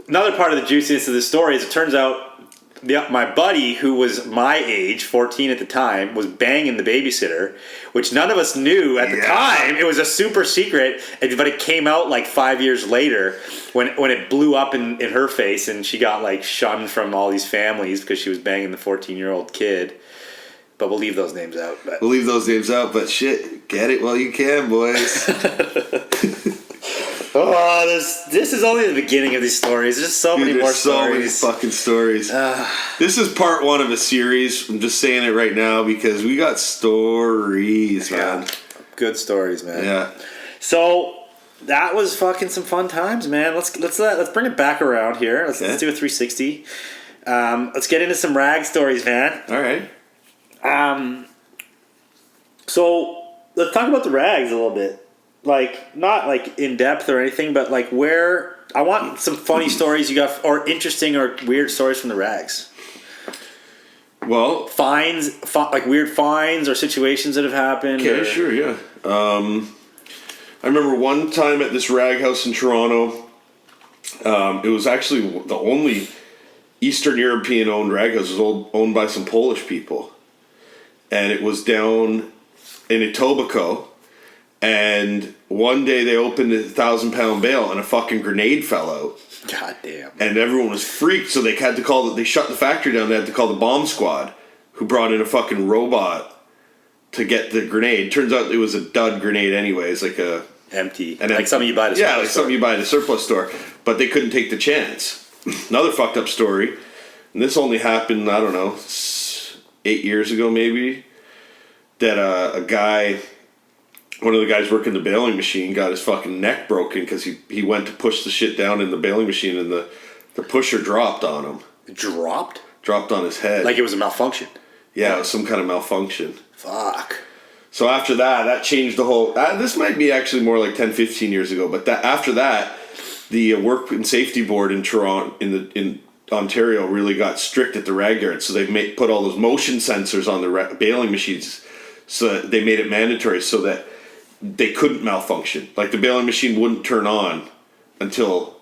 another part of the juiciness of this story is it turns out my buddy, who was my age, 14 at the time, was banging the babysitter, which none of us knew at the time. It was a super secret, but it came out like 5 years later when it blew up in her face, and she got like shunned from all these families because she was banging the 14-year-old kid. But we'll leave those names out. But shit, get it while you can, boys. Oh, this is only the beginning of these stories. There's so many more stories. So many fucking stories. This is part one of a series. I'm just saying it right now because we got stories, man. Good stories, man. Yeah. So that was fucking some fun times, man. Let's bring it back around here. Let's do a 360. Let's get into some rag stories, man. All right. So let's talk about the rags a little bit. Like, not like in depth or anything, but like where I want some funny stories you got, or interesting or weird stories from the rags. Well, like weird fines or situations that have happened. Okay, sure, yeah. I remember one time at this rag house in Toronto. It was actually the only Eastern European owned rag house. It was owned by some Polish people, and it was down in Etobicoke. And one day they opened a 1,000-pound bale and a fucking grenade fell out. God damn. And everyone was freaked, so they had to they shut the factory down. They had to call the bomb squad, who brought in a fucking robot to get the grenade. Turns out it was a dud grenade anyways, like a... Empty. Like something you buy at a surplus store. Yeah, like something you buy at a surplus store. But they couldn't take the chance. Another fucked up story. And this only happened, I don't know, 8 years ago maybe. That a guy... One of the guys working the baling machine got his fucking neck broken because he went to push the shit down in the baling machine and the pusher dropped on him. Dropped? Dropped on his head. Like it was a malfunction? Yeah, it was some kind of malfunction. Fuck. So after that changed the whole... this might be actually more like 10, 15 years ago, but after that, the Work and Safety Board in Toronto, in Ontario, really got strict at the rag yard. So they put all those motion sensors on the baling machines. So they made it mandatory so that they couldn't malfunction. Like the baling machine wouldn't turn on until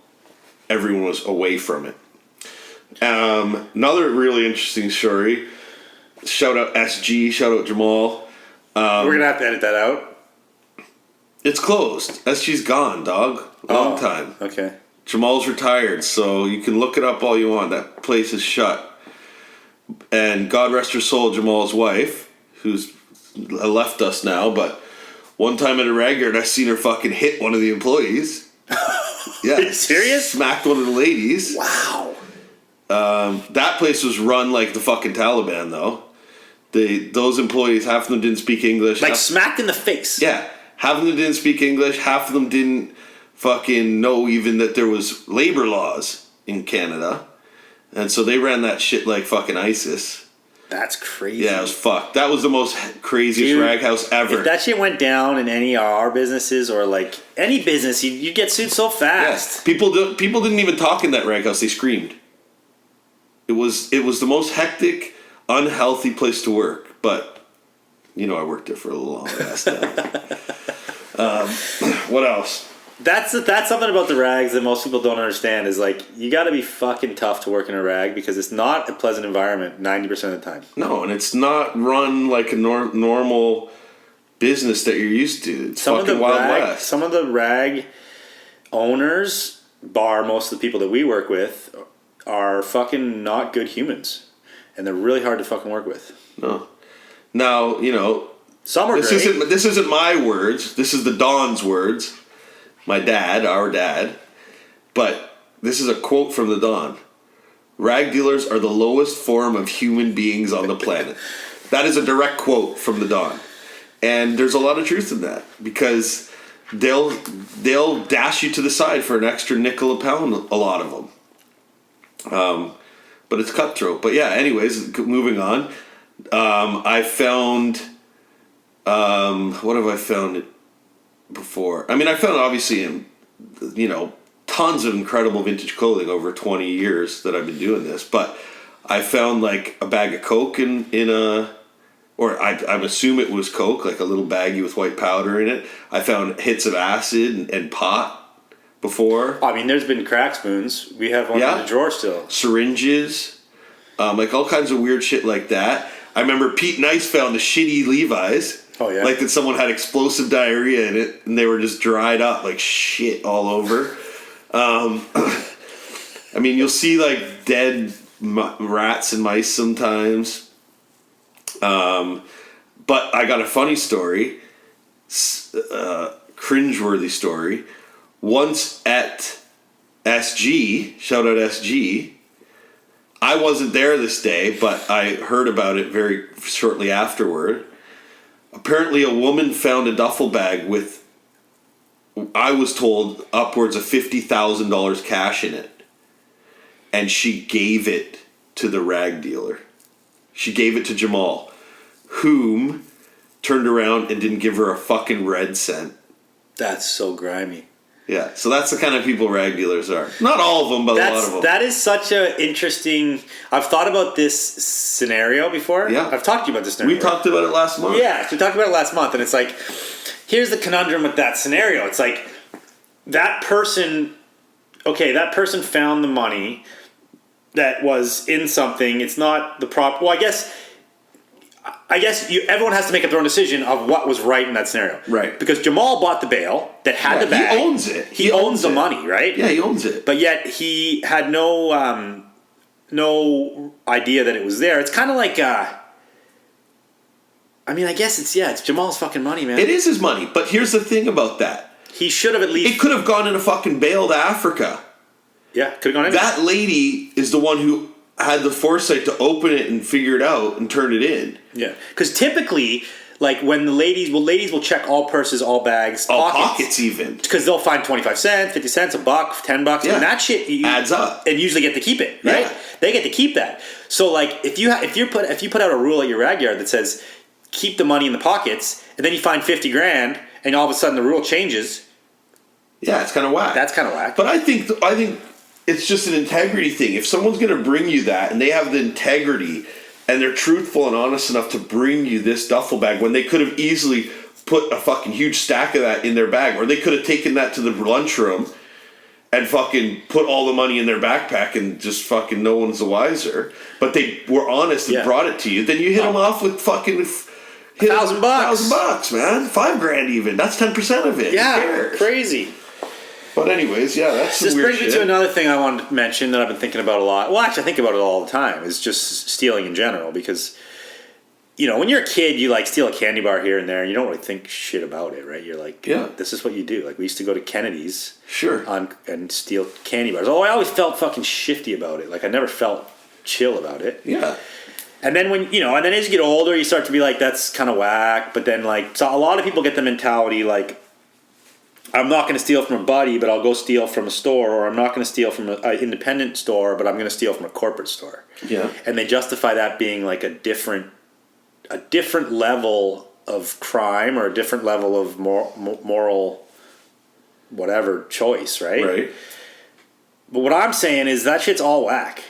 everyone was away from it. Another really interesting story. Shout out SG, shout out Jamal. We're going to have to edit that out. It's closed. SG's gone, dog. Long time. Okay. Jamal's retired, so you can look it up all you want. That place is shut. And God rest her soul, Jamal's wife, who's left us now, but one time at a rag yard, I seen her fucking hit one of the employees. Yeah. Are you serious? Smacked one of the ladies. Wow. That place was run like the fucking Taliban, though. Those employees, half of them didn't speak English. Like smacked in the face. Yeah. Half of them didn't speak English. Half of them didn't fucking know even that there was labor laws in Canada. And so they ran that shit like fucking ISIS. That's crazy. Yeah, it was fucked. That was the most craziest rag house ever. If that shit went down in any of our businesses or like any business, you'd get sued so fast. Yeah. People didn't even talk in that rag house. They screamed. It was the most hectic, unhealthy place to work. But, you know, I worked there for a long ass time. What else? That's something about the rags that most people don't understand is like you got to be fucking tough to work in a rag because it's not a pleasant environment 90% of the time. No, and it's not run like a normal business that you're used to. It's fucking Wild West. Some of the rag owners, bar most of the people that we work with, are fucking not good humans. and they're really hard to fucking work with. No. Now, you know, Some are this great. isn't my words. This is the Don's words. My dad, our dad. But this is a quote from the Don. Rag dealers are the lowest form of human beings on the planet. That is a direct quote from the Don. And there's a lot of truth in that, because they'll dash you to the side for an extra nickel a pound, a lot of them. But it's cutthroat. But yeah, anyways, moving on. I found, what have I found before? I mean, I found obviously, tons of incredible vintage clothing over 20 years that I've been doing this, but I found like a bag of Coke in a, or I assume it was Coke, like a little baggie with white powder in it. I found hits of acid and pot before. I mean, there's been crack spoons. We have one in the drawer still. Syringes, like all kinds of weird shit like that. I remember Pete Nice found the shitty Levi's. Oh, yeah? Like that someone had explosive diarrhea in it, and they were just dried up like shit all over. I mean, you'll see like dead rats and mice sometimes. But I got a funny story, cringeworthy story. Once at SG, shout out SG, I wasn't there this day, but I heard about it very shortly afterward. Apparently a woman found a duffel bag with, I was told, upwards of $50,000 cash in it. And she gave it to the rag dealer. She gave it to Jamal, whom turned around and didn't give her a fucking red cent. That's so grimy. Yeah, so that's the kind of people rag dealers are. Not all of them, but a lot of them. That is such a interesting... I've thought about this scenario before. Yeah. I've talked to you about this scenario. We talked about it last month. Yeah, we talked about it last month, and it's like, here's the conundrum with that scenario. It's like, that person found the money that was in something. It's not the proper... Well, I guess everyone has to make up their own decision of what was right in that scenario. Right. Because Jamal bought the bail that had the bag. He owns it. He owns the money, right? Yeah, he owns it. But yet he had no idea that it was there. It's kind of like... I mean, I guess it's Jamal's fucking money, man. It is his money, but here's the thing about that. He should have at least... It could have gone in a fucking bale to Africa. Yeah, could have gone in. That lady is the one who had the foresight to open it and figure it out and turn it in. Yeah, because typically, like when the ladies will check all purses, all bags, all pockets even, because they'll find 25 cents, 50 cents, $1, $10, yeah. and that shit adds up, and usually get to keep it, right? Yeah. They get to keep that. So like if you put out a rule at your rag yard that says keep the money in the pockets, and then you find 50 grand, and all of a sudden the rule changes. Yeah, it's kind of whack. That's kind of whack. But I think it's just an integrity thing. If someone's going to bring you that, and they have the integrity, and they're truthful and honest enough to bring you this duffel bag, when they could have easily put a fucking huge stack of that in their bag, or they could have taken that to the lunchroom and fucking put all the money in their backpack and just fucking no one's the wiser. But they were honest and brought it to you. Then you hit them off with fucking $1,000, $1,000, man. $5,000 even. That's 10% of it. Yeah, crazy. But anyways, yeah, that's this weird brings me to another thing I wanted to mention that I've been thinking about a lot. Well, actually, I think about it all the time. Is just stealing in general, because when you're a kid, you like steal a candy bar here and there, and you don't really think shit about it, right? You're like, this is what you do. Like we used to go to Kennedy's, and steal candy bars. Oh, I always felt fucking shifty about it. Like I never felt chill about it. Yeah. And then and then as you get older, you start to be like, that's kind of whack. But then so a lot of people get the mentality like, I'm not going to steal from a buddy, but I'll go steal from a store, or I'm not going to steal from an independent store, but I'm going to steal from a corporate store. Yeah. And they justify that being like a different level of crime, or a different level of moral whatever choice, right? Right. But what I'm saying is that shit's all whack.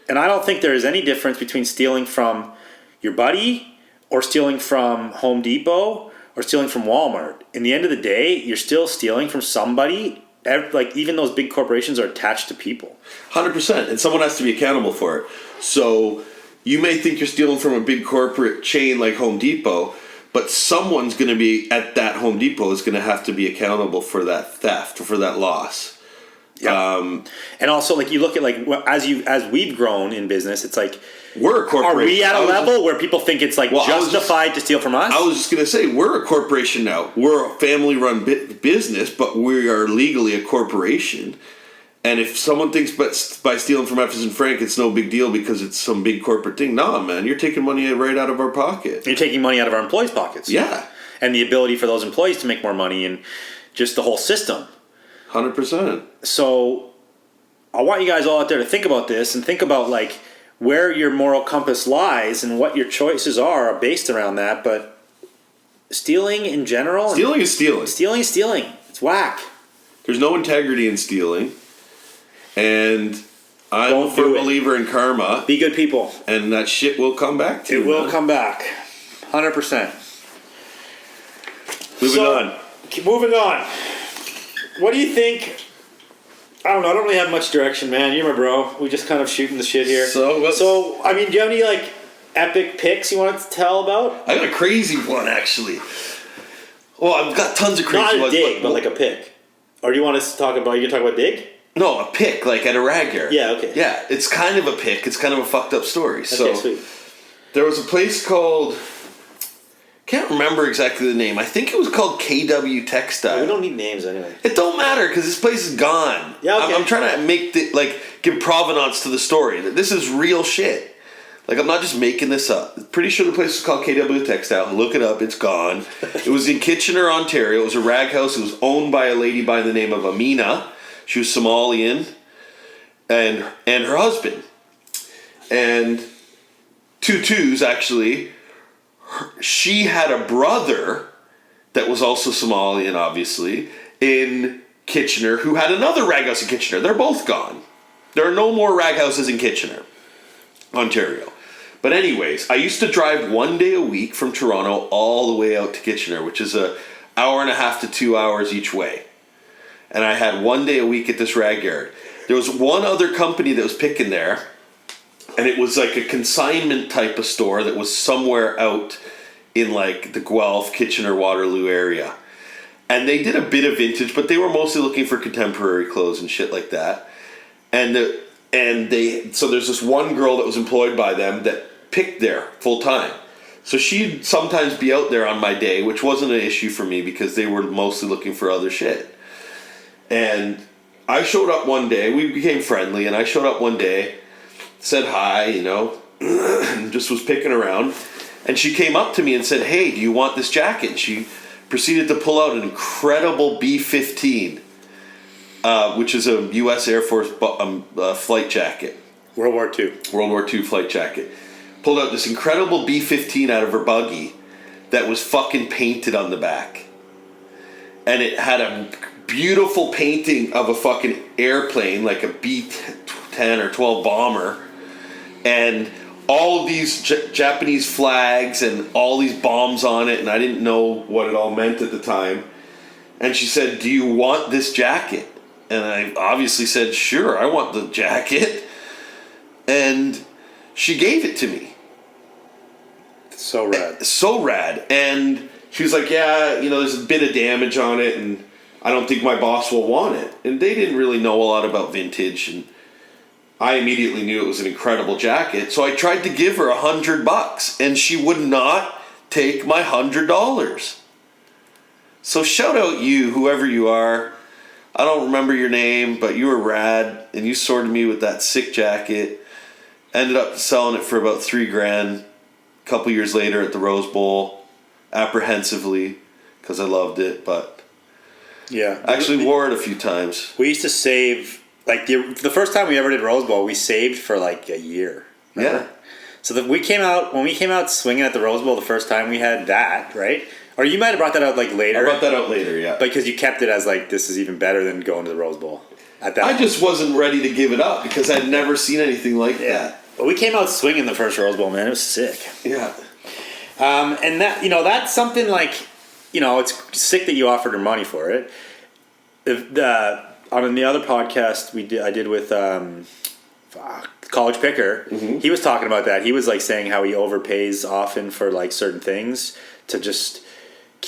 And I don't think there is any difference between stealing from your buddy or stealing from Home Depot or stealing from Walmart. In the end of the day, you're still stealing from somebody. Like even those big corporations are attached to people. 100%, and someone has to be accountable for it. So you may think you're stealing from a big corporate chain like Home Depot, but someone's going to be at that Home Depot is going to have to be accountable for that theft or for that loss. Yeah. And also, like, you look at, like, as we've grown in business, it's like, we're a corporation. are we at a level where people think it's, like, justified to steal from us? I was just going to say, we're a corporation now. We're a family-run business, but we are legally a corporation. And if someone thinks by stealing from F as in Frank, it's no big deal because it's some big corporate thing. Nah, man, you're taking money right out of our pocket. You're taking money out of our employees' pockets. Yeah. And the ability for those employees to make more money and just the whole system. 100%. So I want you guys all out there to think about this and think about, like, where your moral compass lies and what your choices are based around that. But stealing in general... Stealing is stealing. Stealing is stealing. It's whack. There's no integrity in stealing. And I'm a firm believer in karma. Be good people. And that shit will come back to you. It will come back. 100%. Moving on. What do you think? I don't know. I don't really have much direction, man. You're my bro. We just kind of shooting the shit here. So I mean, do you have any, like, epic picks you want to tell about? I got a crazy one, actually. Well, I've got tons of crazy ones. Not a dig, but like a pick. Or do you want us to talk about? You can talk about dig? No, a pick, like at a rag yard. Yeah, okay. Yeah, it's kind of a pick. It's kind of a fucked up story. Okay, sweet. There was a place called... Can't remember exactly the name. I think it was called KW Textile. We don't need names anyway. It don't matter because this place is gone. Yeah, okay. I'm trying to make give provenance to the story. This is real shit. Like, I'm not just making this up. Pretty sure the place is called KW Textile. Look it up. It's gone. It was in Kitchener, Ontario. It was a rag house. It was owned by a lady by the name of Amina. She was Somalian, and her husband, and twos actually. She had a brother that was also Somalian, obviously, in Kitchener, who had another rag house in Kitchener. They're both gone. There are no more rag houses in Kitchener, Ontario. But anyways, I used to drive 1 day a week from Toronto all the way out to Kitchener, which is an hour and a half to 2 hours each way. And I had 1 day a week at this rag yard. There was one other company that was picking there, and it was like a consignment type of store that was somewhere out in, like, the Guelph, Kitchener, Waterloo area. And they did a bit of vintage, but they were mostly looking for contemporary clothes and shit like that. So there's this one girl that was employed by them that picked there full time. So she'd sometimes be out there on my day, which wasn't an issue for me because they were mostly looking for other shit. And I showed up one day, we became friendly, and I showed up one day, said hi, and just was picking around. And she came up to me and said, "Hey, do you want this jacket?" And she proceeded to pull out an incredible B-15, which is a U.S. Air Force flight jacket. World War II flight jacket. Pulled out this incredible B-15 out of her buggy that was fucking painted on the back. And it had a beautiful painting of a fucking airplane, like a B-10 or 12 bomber. And all of these Japanese flags and all these bombs on it. And I didn't know what it all meant at the time. And she said, "Do you want this jacket?" And I obviously said, "Sure, I want the jacket." And she gave it to me. So rad. So rad. And she was like, "Yeah, there's a bit of damage on it, and I don't think my boss will want it." And they didn't really know a lot about vintage, and I immediately knew it was an incredible jacket. So I tried to give her $100, and she would not take my $100. So shout out you, whoever you are. I don't remember your name, but you were rad, and you sorted me with that sick jacket. Ended up selling it for about $3,000 a couple years later at the Rose Bowl, apprehensively, because I loved it, but yeah, I actually wore it a few times. We used to save, like, the first time we ever did Rose Bowl, we saved for like a year. Remember? Yeah. So when we came out swinging at the Rose Bowl the first time, we had that, right? Or you might have brought that out like later. I brought that out later, yeah. Because you kept it as like, this is even better than going to the Rose Bowl. At that I just wasn't ready to give it up because I'd never seen anything like that. But we came out swinging the first Rose Bowl, man. It was sick. Yeah. And that, that's something like, it's sick that you offered her money for it. On the other podcast I did with College Picker, he was talking about that. He was like saying how he overpays often for like certain things to just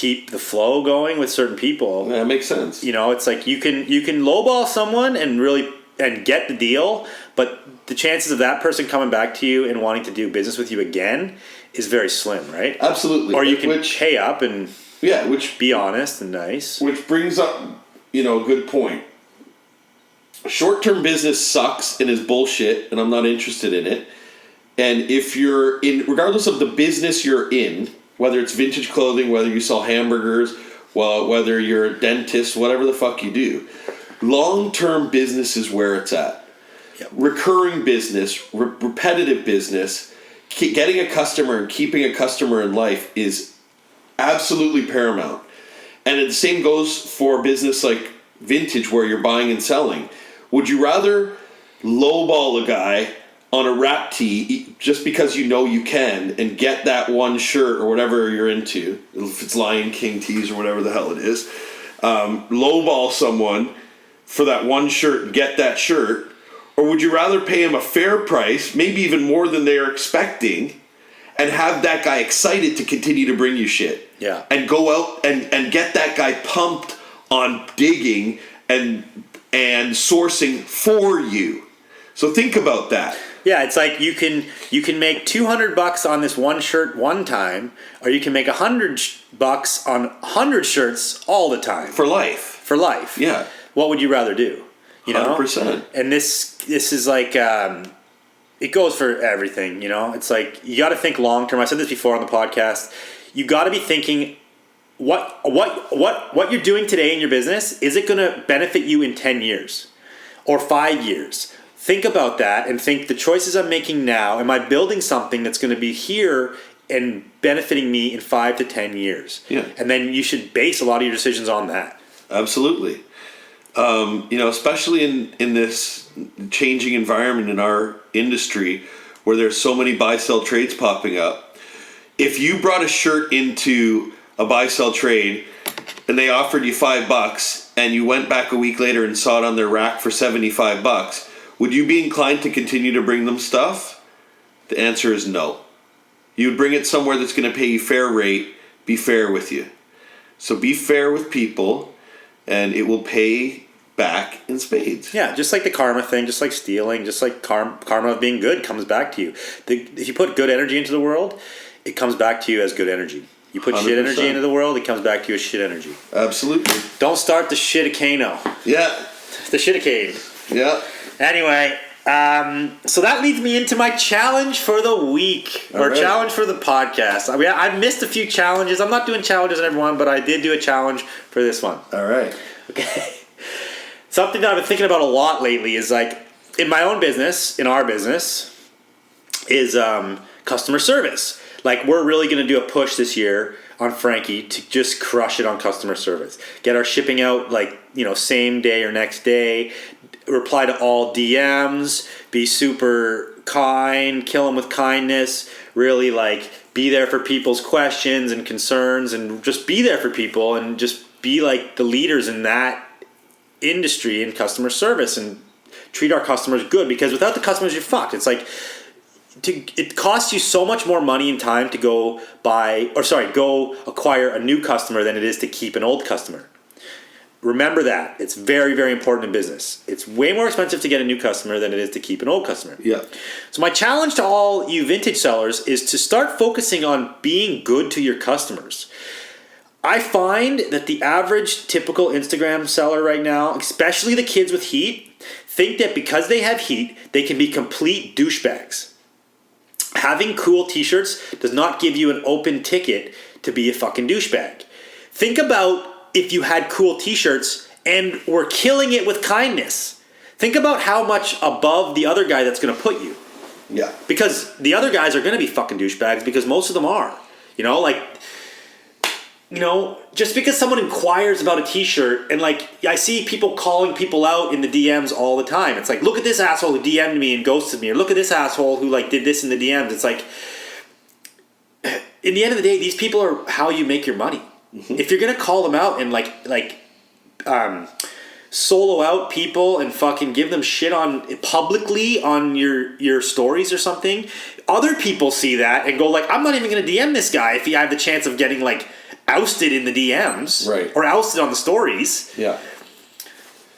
keep the flow going with certain people. That makes sense. You know, it's like you can lowball someone and really and get the deal, but the chances of that person coming back to you and wanting to do business with you again is very slim, right? Absolutely. Or you can pay up and be honest and nice. Which brings up, a good point. Short-term business sucks and is bullshit, and I'm not interested in it. And if you're in, regardless of the business you're in, whether it's vintage clothing, whether you sell hamburgers, whether you're a dentist, whatever the fuck you do, long-term business is where it's at. Yep. Recurring business, repetitive business, getting a customer and keeping a customer in life is absolutely paramount. And the same goes for business like vintage, where you're buying and selling. Would you rather lowball a guy on a rap tee just because you can and get that one shirt or whatever you're into, if it's Lion King tees or whatever the hell it is, lowball someone for that one shirt and get that shirt? Or would you rather pay him a fair price, maybe even more than they're expecting, and have that guy excited to continue to bring you shit? Yeah. And go out and get that guy pumped on digging and sourcing for you. So think about that. Yeah, it's like you can make $200 on this one shirt one time, or you can make $100 on 100 shirts all the time For life. Yeah. What would you rather do? 100%. And this is like it goes for everything. It's like you got to think long term. I said this before on the podcast. You got to be thinking what you're doing today in your business, is it going to benefit you in 10 years or 5 years? Think about that and think, the choices I'm making now, am I building something that's going to be here and benefiting me in 5 to 10 years? Yeah. And then you should base a lot of your decisions on that. Absolutely. Especially in this changing environment in our industry where there's so many buy-sell trades popping up. If you brought a shirt into a buy-sell trade and they offered you $5 and you went back a week later and saw it on their rack for $75, would you be inclined to continue to bring them stuff? The answer is no. You would bring it somewhere that's going to pay you fair rate, be fair with you. So be fair with people, and it will pay back in spades. Yeah, just like the karma thing, just like stealing, just like karma of being good comes back to you. If you put good energy into the world, it comes back to you as good energy. You put 100%. Shit energy into the world, it comes back to you as shit energy. Absolutely. Don't start the shitacano. Yeah. The shitacade. Yeah. Anyway, so that leads me into my challenge for the week, challenge for the podcast. I mean, I missed a few challenges. I'm not doing challenges on everyone, but I did do a challenge for this one. All right. Okay. Something that I've been thinking about a lot lately is, like, in my own business, in our business, is customer service. Like, we're really going to do a push this year on Frankie to just crush it on customer service. Get our shipping out, like, same day or next day. Reply to all DMs. Be super kind. Kill them with kindness. Really, like, be there for people's questions and concerns, and just be there for people, and just be like the leaders in that industry in customer service, and treat our customers good, because without the customers, you're fucked. It's like, it costs you so much more money and time to go acquire a new customer than it is to keep an old customer. Remember that. It's very, very important in business. It's way more expensive to get a new customer than it is to keep an old customer. Yeah. So my challenge to all you vintage sellers is to start focusing on being good to your customers. I find that the average typical Instagram seller right now, especially the kids with heat, think that because they have heat, they can be complete douchebags. Having cool t-shirts does not give you an open ticket to be a fucking douchebag. Think about if you had cool t-shirts and were killing it with kindness. Think about how much above the other guy that's going to put you. Yeah. Because the other guys are going to be fucking douchebags, because most of them are. Just because someone inquires about a t-shirt, and like, I see people calling people out in the DMs all the time. It's like, look at this asshole who DM'd me and ghosted me, or look at this asshole who like did this in the DMs. It's like, in the end of the day, these people are how you make your money. Mm-hmm. If you're gonna call them out and solo out people and fucking give them shit on publicly on your stories or something, other people see that and go like, I'm not even gonna DM this guy if I have the chance of getting like ousted in the DMs, Right. or ousted on the stories. Yeah.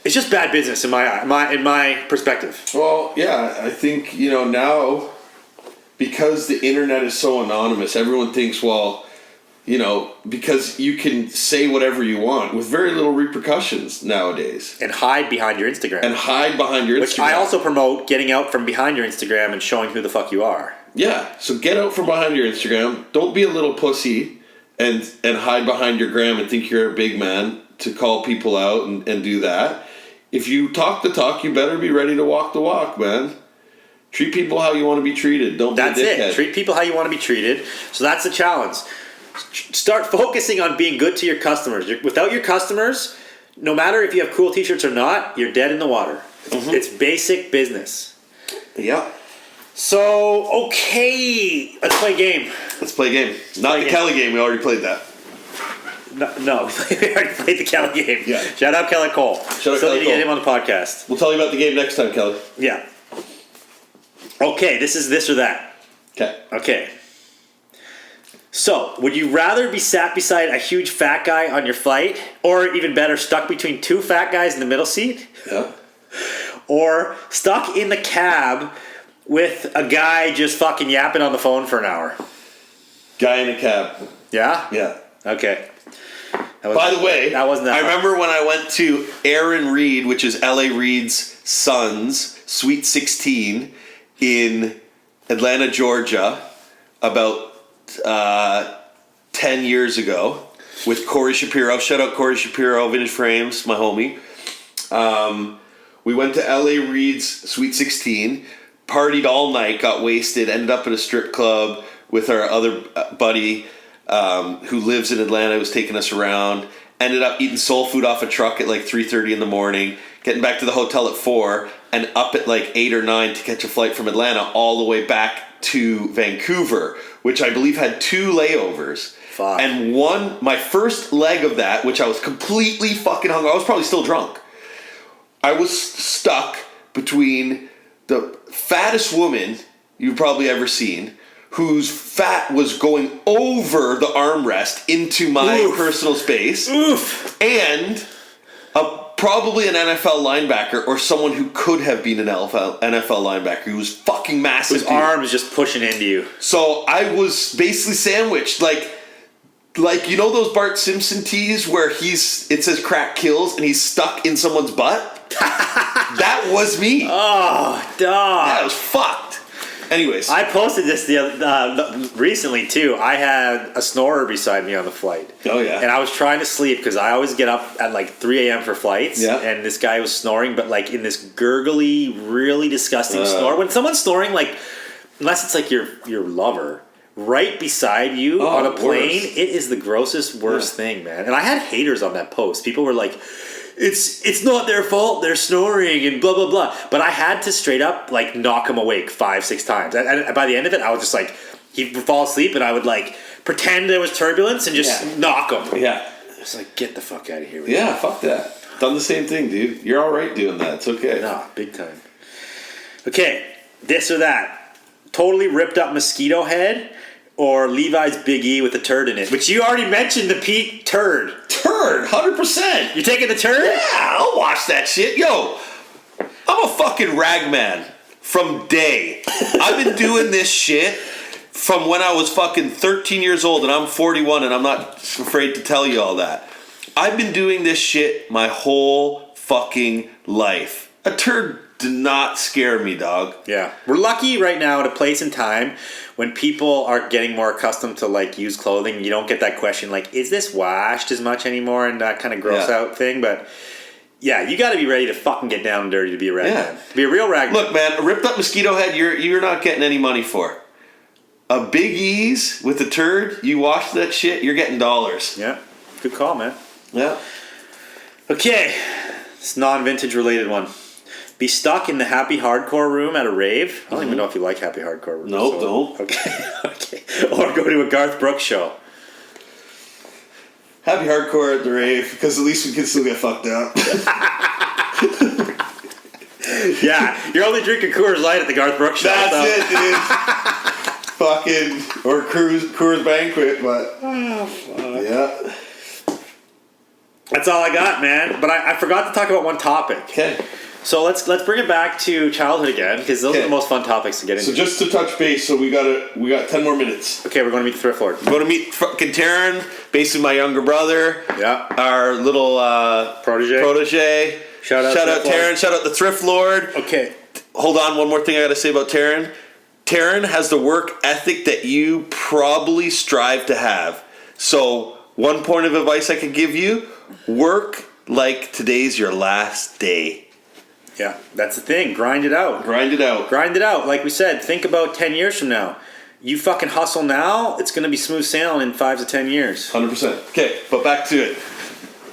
It's just bad business in my perspective. Well, yeah, I think, now, because the internet is so anonymous, everyone thinks, well, because you can say whatever you want with very little repercussions nowadays. And hide behind your Instagram. Which I also promote getting out from behind your Instagram and showing who the fuck you are. Yeah, so get out from behind your Instagram. Don't be a little pussy and hide behind your gram and think you're a big man to call people out and do that. If you talk the talk, you better be ready to walk the walk, man. Treat people how you want to be treated. Don't be a dickhead. That's it. Treat people how you want to be treated. So that's the challenge. Start focusing on being good to your customers. Without your customers, no matter if you have cool t-shirts or not, you're dead in the water. It's basic business. Yeah. So, okay. Let's play a game. Not the Kelly game. We already played that. No, we already played the Kelly game. Yeah. Shout out Kelly Cole. Still need to get him on the podcast. We'll tell you about the game next time, Kelly. Yeah. Okay, this is this or that. Okay. So, would you rather be sat beside a huge fat guy on your flight, or even better, stuck between two fat guys in the middle seat? Yeah. Or stuck in the cab with a guy just fucking yapping on the phone for an hour? Guy in a cab. Yeah? Yeah. Okay. By the way, that wasn't that hard. remember when I went to Aaron Reed, which is L.A. Reid's son's Sweet 16 in Atlanta, Georgia, about 10 years ago with Corey Shapiro. Shout out Corey Shapiro, Vintage Frames, my homie. We went to L.A. Reid's Sweet 16, partied all night, got wasted, ended up at a strip club with our other buddy who lives in Atlanta, was taking us around. Ended up eating soul food off a truck at like 3:30 in the morning, getting back to the hotel at 4, and up at like 8 or 9 to catch a flight from Atlanta all the way back to Vancouver, which I believe had 2 layovers. Fuck. And my first leg of that, which I was completely fucking hungry, I was probably still drunk. I was stuck between the fattest woman you've probably ever seen, whose fat was going over the armrest into my personal space, and probably an NFL linebacker or someone who could have been an NFL linebacker who was fucking massive. His arm is just pushing into you. So I was basically sandwiched, like those Bart Simpson tees where it says crack kills and he's stuck in someone's butt? That was me. Oh, dog. That was fucked. Anyways, I posted this recently too. I had a snorer beside me on the flight. Oh yeah. And I was trying to sleep because I always get up at like 3 a.m. for flights. Yeah. And this guy was snoring, but like in this gurgly, really disgusting snore. When someone's snoring, like unless it's like your lover right beside you on a plane, it is the grossest, worst thing, man. And I had haters on that post. People were like, It's not their fault, they're snoring and blah blah blah. But I had to straight up like knock him awake 5-6 times. And by the end of it, I was just like, he'd fall asleep and I would like pretend there was turbulence and just knock him. Yeah. It's like, get the fuck out of here. Yeah, fuck that. Done the same thing, dude. You're alright doing that. It's okay. No, big time. Okay, this or that. Totally ripped up mosquito head or Levi's Big E with a turd in it, which you already mentioned, the Pete turd. Turd, 100%. You're taking the turd? Yeah, I'll watch that shit. Yo, I'm a fucking rag man from day. I've been doing this shit from when I was fucking 13 years old, and I'm 41, and I'm not afraid to tell you all that. I've been doing this shit my whole fucking life. A turd did not scare me, dog. Yeah. We're lucky right now at a place and time when people are getting more accustomed to like used clothing. You don't get that question like, is this washed as much anymore, and that kind of gross out thing. But yeah, you got to be ready to fucking get down and dirty to be a rag man. To be a real rag man. Look, man, a ripped up mosquito head, you're not getting any money for. A Big E's with a turd, you wash that shit, you're getting dollars. Yeah. Good call, man. Yeah. Okay. It's non-vintage related one. Be stuck in the happy hardcore room at a rave. I don't even know if you like happy hardcore rooms. Nope, don't. Okay. Or go to a Garth Brooks show. Happy hardcore at the rave, because at least we can still get fucked up. Yeah, you're only drinking Coors Light at the Garth Brooks show. That's it, dude. Fucking, or Coors Banquet, but. Oh, fuck. Yeah. Yeah. That's all I got, man. But I forgot to talk about one topic. Okay. So let's bring it back to childhood again, because those are the most fun topics to get into. So just to touch base, so we got 10 more minutes. Okay, we're going to meet the thrift lord. We're going to meet fucking Taryn, basically my younger brother. Yeah. Our little protege. Shout out Taryn. Shout out the thrift lord. Okay. Hold on, one more thing I got to say about Taryn. Taryn has the work ethic that you probably strive to have. So one point of advice I could give you, work like today's your last day. Yeah, that's the thing. Grind it out. Grind it out. Grind it out. Like we said, think about 10 years from now. You fucking hustle now, it's going to be smooth sailing in 5 to 10 years. 100%. Okay, but back to it.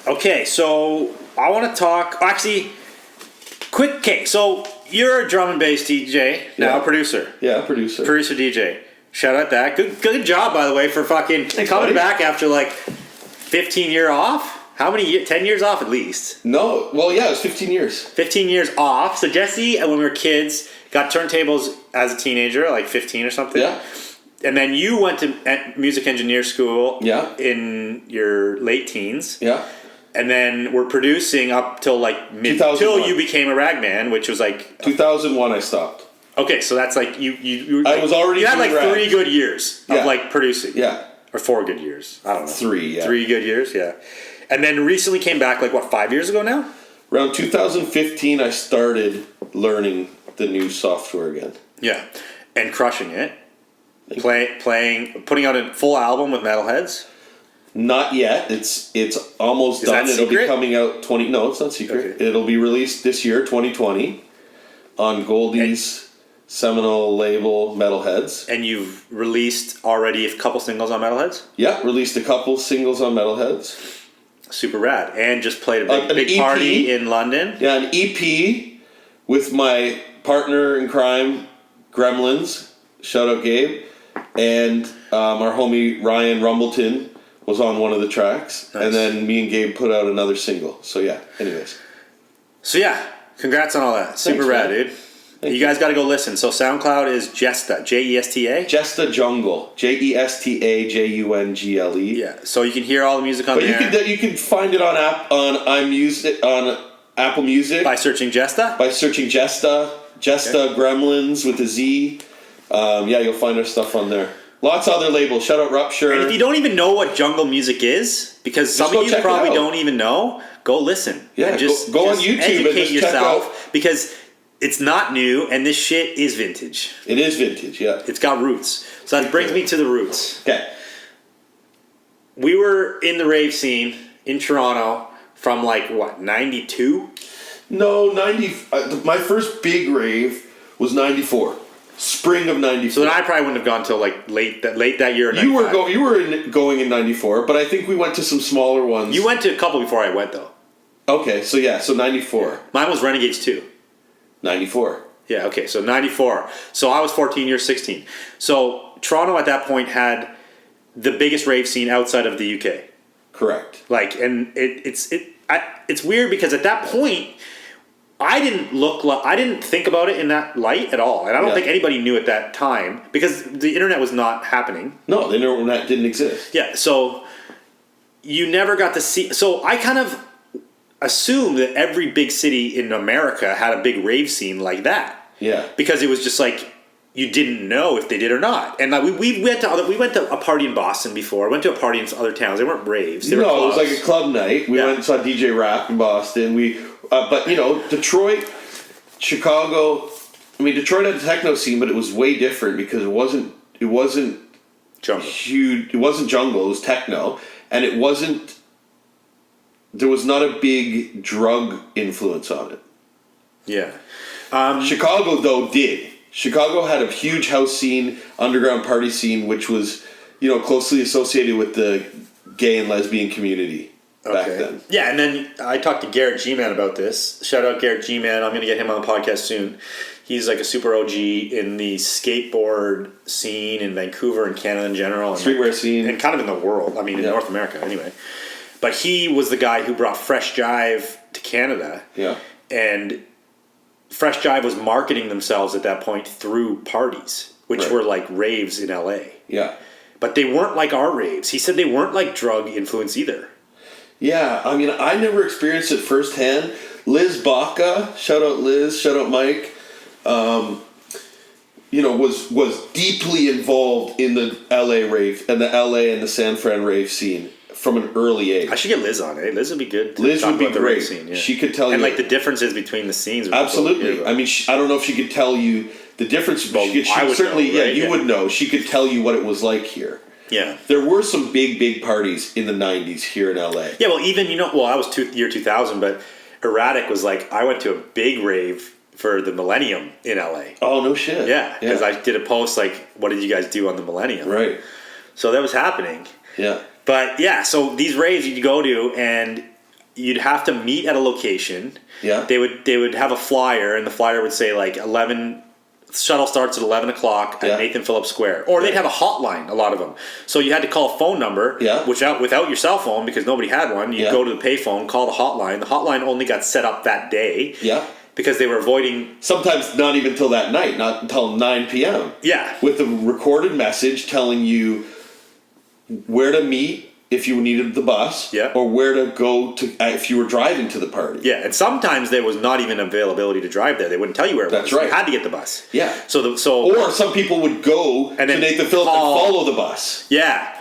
Okay, so I want to talk... Actually, quick... Okay, so you're a drum and bass DJ, now a producer. Yeah, producer. Producer DJ. Shout out that. Good job, by the way, for fucking coming back after like 15 year off. How many years? 10 years off at least. No, well, yeah, it was 15 years. 15 years off. So Jesse, when we were kids, got turntables as a teenager, like 15 or something. Yeah. And then you went to music engineer school. Yeah. In your late teens. Yeah. And then we're producing up till like till you became a ragman, which was like 2001. I stopped. Okay, so that's like you. I was already. You had like rags. 3 good years of like producing. Yeah. Or 4 good years. I don't know. 3. Yeah. 3 good years. Yeah. And then recently came back, like, what, 5 years ago now? Around 2015, I started learning the new software again. Yeah. And crushing it. Putting out a full album with Metalheads? Not yet. It's almost done. That It'll secret? be coming out No, it's not secret. Okay. It'll be released this year, 2020, on Goldie's seminal label, Metalheads. And you've released already a couple singles on Metalheads? Yeah, released a couple singles on Metalheads. Super rad. And just played a big party in London. Yeah, an EP with my partner in crime, Gremlins. Shout out Gabe. And our homie Ryan Rumbleton was on one of the tracks. Nice. And then me and Gabe put out another single. So yeah, anyways. So yeah, congrats on all that. Super rad, dude. You guys got to go listen. So SoundCloud is Jesta, Jesta. Jesta Jungle, JESTA Jungle. Yeah, so you can hear all the music on there. But you can find it on Apple Music by searching Jesta. Jesta Gremlins with a Z. Yeah, you'll find our stuff on there. Lots of other labels. Shout out Rupture. And if you don't even know what jungle music is, because some of you probably don't even know, go listen. Yeah, just go on YouTube educate and just yourself, because it's not new, and this shit is vintage. It is vintage, yeah. It's got roots. So that brings me to the roots. Okay. We were in the rave scene in Toronto from like, what, 92? No, 90. My first big rave was 94. Spring of 94. So then I probably wouldn't have gone till like late that year. You were going in 94, but I think we went to some smaller ones. You went to a couple before I went, though. Okay, so 94. Mine was Renegades 2. 94. Yeah, okay, so 94. So I was 14, you're 16. So Toronto at that point had the biggest rave scene outside of the UK. Correct. Like, and it's weird because at that point, I didn't think about it in that light at all. And I don't think anybody knew at that time because the internet was not happening. No, the internet didn't exist. Yeah, so you never got to see. So I kind of assumed that every big city in America had a big rave scene like that. Yeah. Because it was just like you didn't know if they did or not. And like we went to a party in Boston before. Went to a party in other towns. They weren't raves. They were clubs. It was like a club night. We went and saw DJ Rap in Boston. But Detroit, Chicago. I mean, Detroit had a techno scene, but it was way different because it wasn't jungle. Huge. It wasn't jungle. It was techno, and it wasn't. There was not a big drug influence on it. Yeah. Chicago though did. Chicago had a huge house scene, underground party scene, which was closely associated with the gay and lesbian community. Back then. Yeah, and then I talked to Garrett G-Man about this. Shout out Garrett G-Man. I'm going to get him on the podcast soon. He's like a super OG in the skateboard scene in Vancouver and Canada in general. And streetwear scene. And kind of in the world. I mean, in North America anyway. But he was the guy who brought Fresh Jive to Canada. Yeah. And Fresh Jive was marketing themselves at that point through parties, which were like raves in LA. Yeah. but they weren't like our raves. He said they weren't like drug influence either. Yeah, I mean, I never experienced it firsthand. Liz Baca, shout out Liz, shout out Mike, was deeply involved in the LA rave and the LA and the San Fran rave scene from an early age. I should get Liz on it. Liz would be good to Liz talk would be about the great. rave scene. Yeah. She could tell and you. like the differences between the scenes. Absolutely. I mean, I don't know if she could tell you the difference. But I would certainly, know, right? you would know. She could tell you what it was like here. Yeah. There were some big parties in the 90s here in LA. Yeah, well, even, I was year 2000, but Erratic was like, I went to a big rave for the Millennium in LA. Oh, no shit. Yeah, because I did a post like, what did you guys do on the Millennium? Right. So that was happening. Yeah. But yeah, so these raves you'd go to and you'd have to meet at a location. Yeah. They would have a flyer, and the flyer would say like 11... Shuttle starts at 11 o'clock at Nathan Phillips Square. Or they'd have a hotline, a lot of them. So you had to call a phone number without your cell phone because nobody had one. You'd go to the payphone, call the hotline. The hotline only got set up that day. Yeah. Because they were avoiding... Sometimes not even till that night, not until 9 p.m. Yeah. With a recorded message telling you where to meet if you needed the bus, or where to go to if you were driving to the party. Yeah, and sometimes there was not even availability to drive there. They wouldn't tell you where it was. That's right. You had to get the bus. Yeah. Or some people would go to Nathan Phillips and follow the bus. Yeah.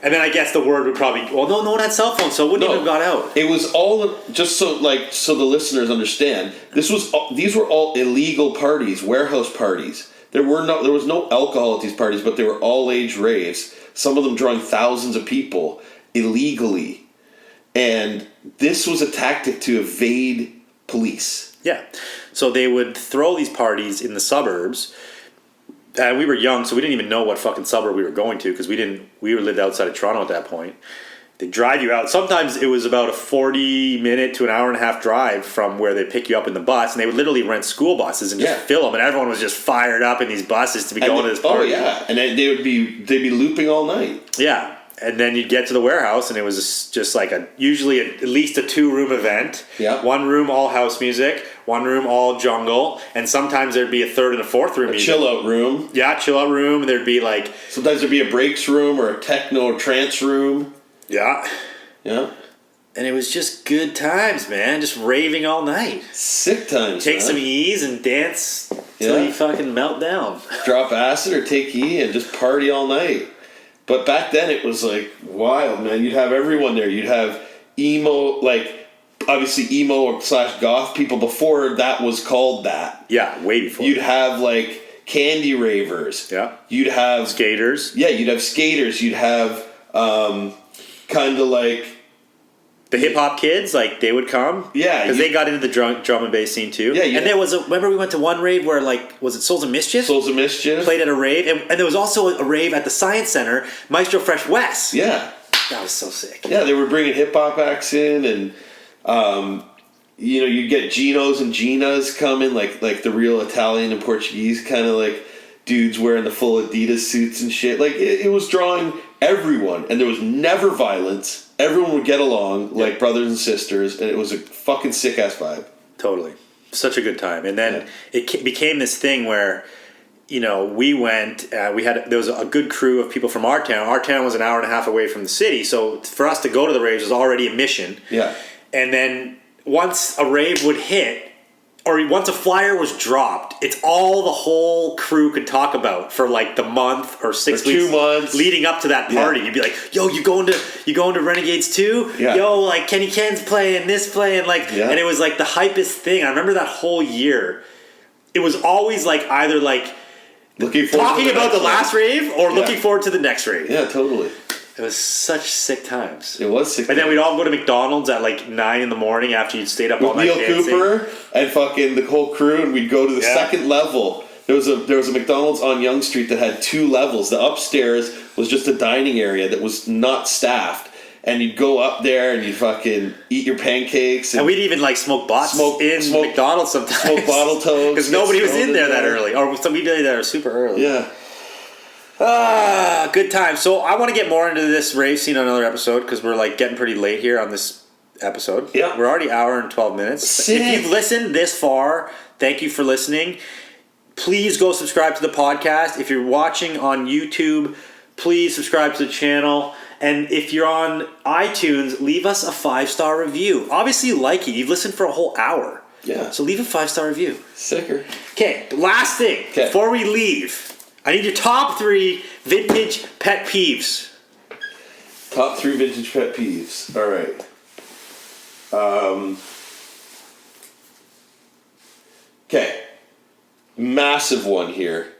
And then I guess the word would probably... Well, no one had cell phones, so it wouldn't even have got out. It was all... Just so the listeners understand, these were all illegal parties, warehouse parties. There was no alcohol at these parties, but they were all-age raves. Some of them drawing thousands of people illegally. And this was a tactic to evade police. Yeah. So they would throw these parties in the suburbs. And we were young, so we didn't even know what fucking suburb we were going to because we lived outside of Toronto at that point. They drive you out. Sometimes it was about a 40-minute to an hour and a half drive from where they pick you up in the bus, and they would literally rent school buses and just fill them, and everyone was just fired up in these buses to be going to this party. Oh yeah, and they'd be looping all night. Yeah, and then you'd get to the warehouse, and it was just like usually at least a 2-room event. Yeah, 1 room all house music, 1 room all jungle, and sometimes there'd be a 3rd and a 4th room. Chill out room. Yeah, chill out room. And there'd be like sometimes there'd be a breaks room or a techno or trance room. Yeah. Yeah. And it was just good times, man. Just raving all night. Sick times. Take some E's and dance till you fucking melt down. Drop acid or take E and just party all night. But back then it was like wild, man. You'd have everyone there. You'd have emo, like obviously emo or / goth people before that was called that. Yeah, way before. You'd have like candy ravers. Yeah. You'd have skaters. Yeah, you'd have skaters. You'd have kind of like the hip hop kids, like they would come, because they got into the drum and bass scene too. Yeah, and there was remember we went to one rave where was it Souls of Mischief? Souls of Mischief played at a rave, and there was also a rave at the Science Center, Maestro Fresh West. Yeah, that was so sick. Yeah, they were bringing hip hop acts in, and you'd get Ginos and Ginas coming, like the real Italian and Portuguese kind of like dudes wearing the full Adidas suits and shit. Like it was drawing everyone, and there was never violence. Everyone would get along like brothers and sisters, and it was a fucking sick ass vibe. Totally, such a good time. And then it became this thing where, we went. There was a good crew of people from our town. Our town was an hour and a half away from the city, so for us to go to the raves was already a mission. Yeah. And then once a rave would hit, or once a flyer was dropped, it's all the whole crew could talk about for like the month or 6 weeks 2 months leading up to that party. You'd be like, "Yo, you going to Renegades too? Yeah. Yo, like Kenny Ken's playing, this playing, like," and it was like the hypest thing. I remember that whole year. It was always like either like talking about the last rave or looking forward to the next rave. Yeah, totally. It was such sick times. It was sick. And then we'd all go to McDonald's at like 9 in the morning after you'd stayed up all night dancing. Neil Cooper and fucking the whole crew, and we'd go to the second level. There was a McDonald's on Yonge Street that had 2 levels. The upstairs was just a dining area that was not staffed. And you'd go up there and you'd fucking eat your pancakes. And we'd even like smoke bots in McDonald's sometimes. Smoke bottle toads. Because nobody was in there that early. Or some people that are super early. Yeah. Good time. So I want to get more into this rave scene on another episode because we're like getting pretty late here on this episode. Yeah. We're already hour and 12 minutes. Sick. If you've listened this far, thank you for listening. Please go subscribe to the podcast. If you're watching on YouTube, please subscribe to the channel. And if you're on iTunes, leave us a 5-star review. Obviously, you like it. You've listened for a whole hour. Yeah. So leave a 5-star review. Sicker. Okay, last thing. Okay. Before we leave, I need your top 3 vintage pet peeves. Top 3 vintage pet peeves. All right. Okay. Massive one here.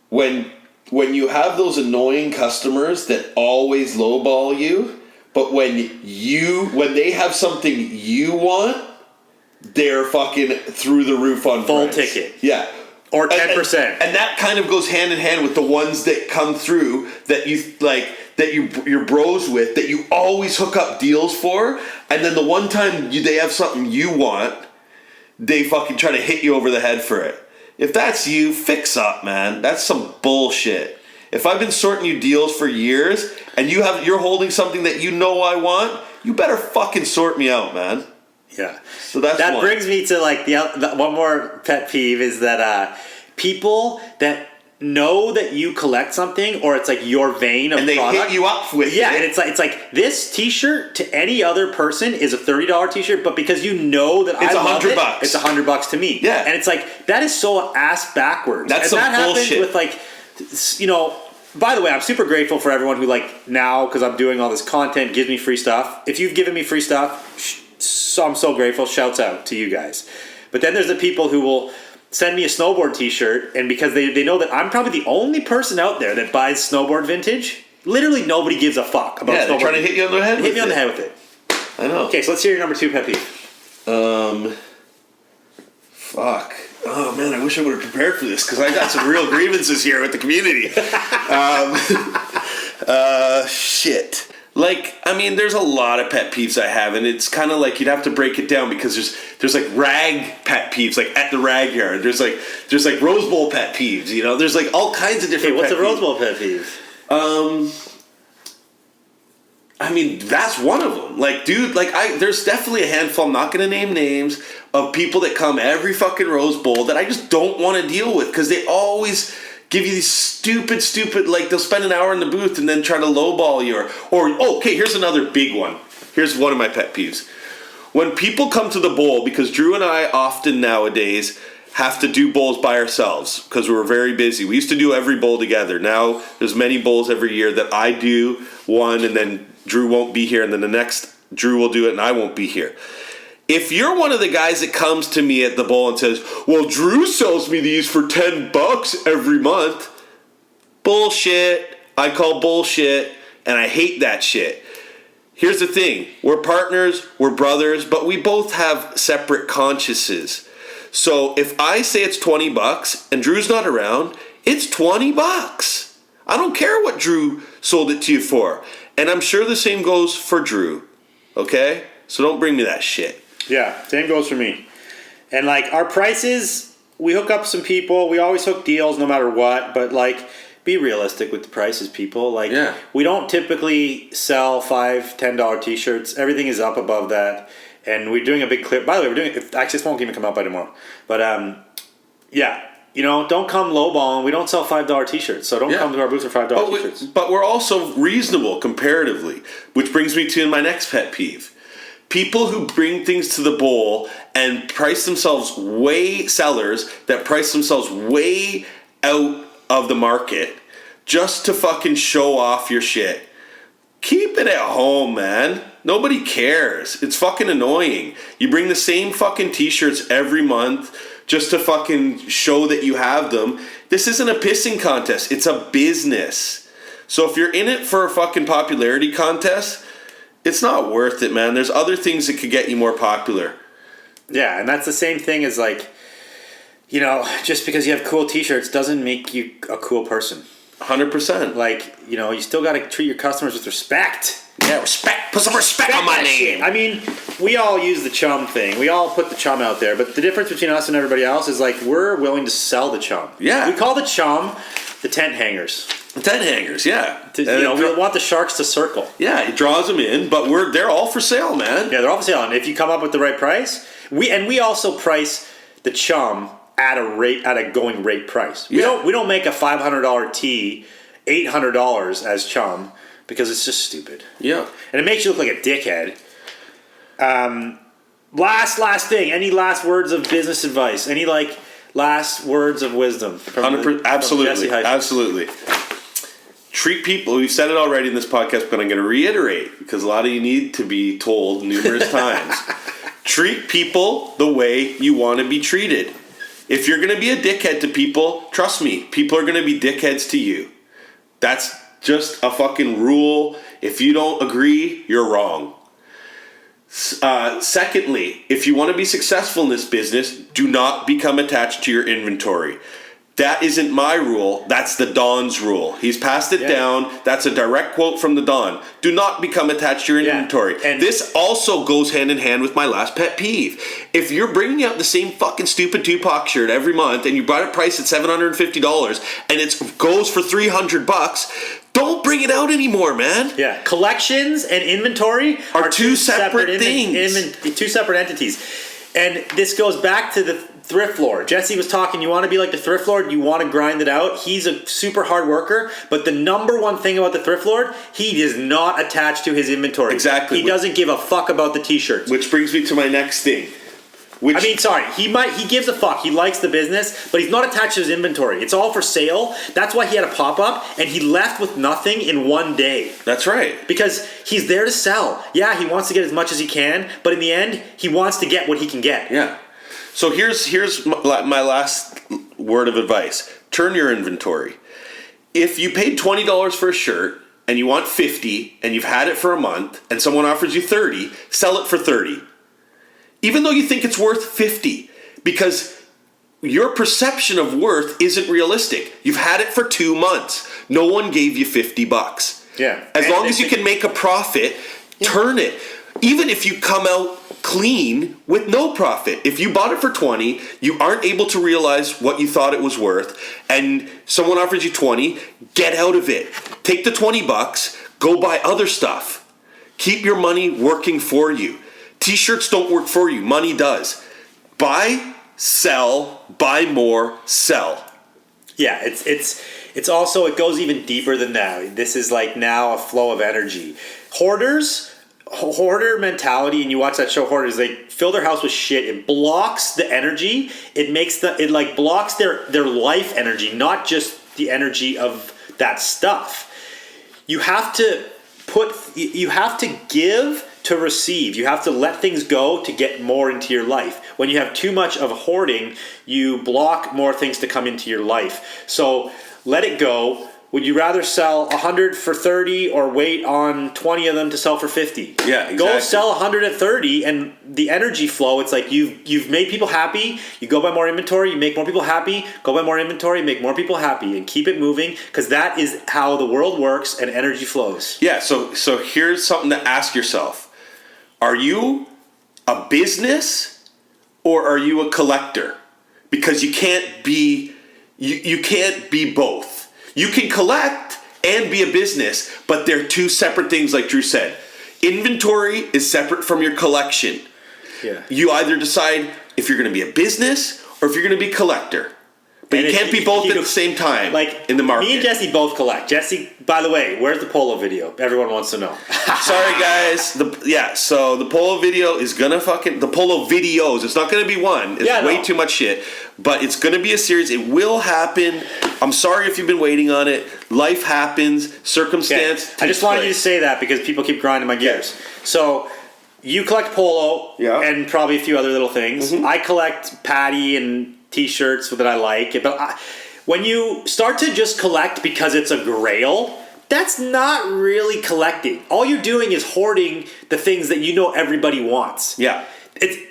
When you have those annoying customers that always lowball you, but when they have something you want, they're fucking through the roof on Full price. ticket. Yeah. Or 10%. And that kind of goes hand in hand with the ones that come through that you like, that you're bros with, that you always hook up deals for, and then the one time they have something you want, they fucking try to hit you over the head for it. If that's you, fix up, man. That's some bullshit. If I've been sorting you deals for years and you're holding something that you know I want, you better fucking sort me out, man. Yeah. So that brings me to like the one more pet peeve is that people that know that you collect something or it's like your vein of and they product, hit you up with yeah, it. and it's like this T-shirt to any other person is a $30 T-shirt, but because you know that It's I love it, $100. it's $100 to me. Yeah, and it's like that is so ass backwards. That's and some that bullshit. happens with like, you know. By the way, I'm super grateful for everyone who like now because I'm doing all this content gives me free stuff. If you've given me free stuff, so I'm so grateful. Shouts out to you guys. But then there's the people who will send me a snowboard T-shirt, and because they know that I'm probably the only person out there that buys snowboard vintage, literally nobody gives a fuck about snowboard. They're trying to hit you on the head. Hit me on the head with it. I know. Okay, so let's hear your number 2 pet peeve. Fuck. Oh man, I wish I would have prepared for this because I got some real grievances here with the community. Shit. Like, I mean, there's a lot of pet peeves I have, and it's kind of like you'd have to break it down because there's like rag pet peeves, like at the rag yard. There's like Rose Bowl pet peeves, you know. There's like all kinds of different. Okay, what's pet a Rose peeves. Bowl pet peeve? I mean, that's one of them. Like, dude, there's definitely a handful, I'm not going to name names, of people that come every fucking Rose Bowl that I just don't want to deal with because they always give you these stupid, like, they'll spend an hour in the booth and then try to lowball you. Okay, here's another big one. Here's one of my pet peeves. When people come to the bowl, because Drew and I often nowadays have to do bowls by ourselves because we're very busy. We used to do every bowl together. Now there's many bowls every year that I do one and then Drew won't be here and then the next Drew will do it and I won't be here. If you're one of the guys that comes to me at the bowl and says, well, Drew sells me these for $10 every month, bullshit. I call bullshit and I hate that shit. Here's the thing. We're partners, we're brothers, but we both have separate consciences. So if I say it's $20 and Drew's not around, it's $20. I don't care what Drew sold it to you for. And I'm sure the same goes for Drew. Okay? So don't bring me that shit. Yeah, same goes for me. And like our prices, we hook up some people. We always hook deals no matter what. But like, be realistic with the prices, people. Like, yeah. We don't typically sell $5, $10 T-shirts. Everything is up above that. And we're doing a big clear. By the way, actually, this won't even come out by tomorrow. But yeah, you know, don't come lowballing. We don't sell $5 T-shirts, so don't come to our booth for $5 T-shirts. But we're also reasonable comparatively, which brings me to my next pet peeve. People who bring things to the bowl and price themselves sellers that price themselves way out of the market just to fucking show off your shit. Keep it at home, man. Nobody cares. It's fucking annoying. You bring the same fucking T-shirts every month just to fucking show that you have them. This isn't a pissing contest. It's a business. So if you're in it for a fucking popularity contest, it's not worth it, man. There's other things that could get you more popular. Yeah, and that's the same thing as like, you know, just because you have cool T-shirts doesn't make you a cool person. 100%. Like, you know, you still got to treat your customers with respect. Yeah, respect. Put some respect on my name. I mean, we all use the chum thing. We all put the chum out there. But the difference between us and everybody else is like we're willing to sell the chum. Yeah. We call the chum the tent hangers. The tent hangers, yeah. You know, we want the sharks to circle. Yeah, it draws them in, but they're all for sale, man. Yeah, they're all for sale. And if you come up with the right price, we also price the chum at a going rate price. We don't make a $500 tee $800 as chum because it's just stupid. Yeah. And it makes you look like a dickhead. Last thing. Any last words of business advice? Any like last words of wisdom? From 100%, absolutely, absolutely. Treat people. We've said it already in this podcast, but I'm going to reiterate because a lot of you need to be told numerous times. Treat people the way you want to be treated. If you're going to be a dickhead to people, trust me, people are going to be dickheads to you. That's just a fucking rule. If you don't agree, you're wrong. Secondly, if you want to be successful in this business, do not become attached to your inventory. That isn't my rule. That's the Don's rule. He's passed it down. That's a direct quote from the Don. Do not become attached to your inventory. And this also goes hand in hand with my last pet peeve. If you're bringing out the same fucking stupid Tupac shirt every month and you bought it priced at $750 and it goes for $300, don't bring it out anymore, man. Yeah, collections and inventory are two separate things. Two separate entities. And this goes back to the thrift lord. Jesse was talking, you want to be like the thrift lord, you want to grind it out. He's a super hard worker, but the number one thing about the thrift lord, he is not attached to his inventory. Exactly. He doesn't give a fuck about the t-shirts. Which brings me to my next thing. He gives a fuck. He likes the business, but he's not attached to his inventory. It's all for sale. That's why he had a pop-up, and he left with nothing in one day. That's right. Because he's there to sell. Yeah, he wants to get as much as he can, but in the end, he wants to get what he can get. Yeah. So here's my last word of advice. Turn your inventory. If you paid $20 for a shirt, and you want $50, and you've had it for a month, and someone offers you $30, sell it for $30. Even though you think it's worth $50, because your perception of worth isn't realistic. You've had it for 2 months. No one gave you $50. Yeah. As long as you can make a profit, turn it. Even if you come out clean with no profit. If you bought it for $20, you aren't able to realize what you thought it was worth, and someone offers you $20, get out of it. Take the $20, go buy other stuff. Keep your money working for you. T-shirts don't work for you. Money does. Buy, sell, buy more, sell. Yeah, it's also, it goes even deeper than that. This is like now a flow of energy. Hoarder mentality, and you watch that show Hoarders, they fill their house with shit. It blocks the energy. It like blocks their life energy, not just the energy of that stuff. You have to give to receive. You have to let things go to get more into your life. When you have too much of hoarding, you block more things to come into your life. So let it go. Would you rather sell 100 for 30 or wait on 20 of them to sell for 50? Yeah, exactly. Go sell 100 at 30, and the energy flow, it's like you've made people happy, you go buy more inventory, you make more people happy, go buy more inventory, make more people happy, and keep it moving, because that is how the world works and energy flows. Yeah, so here's something to ask yourself. Are you a business or are you a collector? Because you can't be both. You can collect and be a business, but they're two separate things, like Drew said. Inventory is separate from your collection. Yeah. You either decide if you're going to be a business or if you're going to be a collector. But you can't be both at the same time, like in the market. Me and Jesse both collect. Jesse, by the way, where's the polo video? Everyone wants to know. Sorry, guys. So the polo video is gonna the polo videos. It's not gonna be one. It's way too much shit. But it's gonna be a series. It will happen. I'm sorry if you've been waiting on it. Life happens. Circumstance. I just wanted you to say that because people keep grinding my gears. So you collect polo and probably a few other little things. Mm-hmm. I collect patty and t-shirts that I like, but when you start to just collect because it's a grail, that's not really collecting. All you're doing is hoarding the things that you know everybody wants. Yeah, it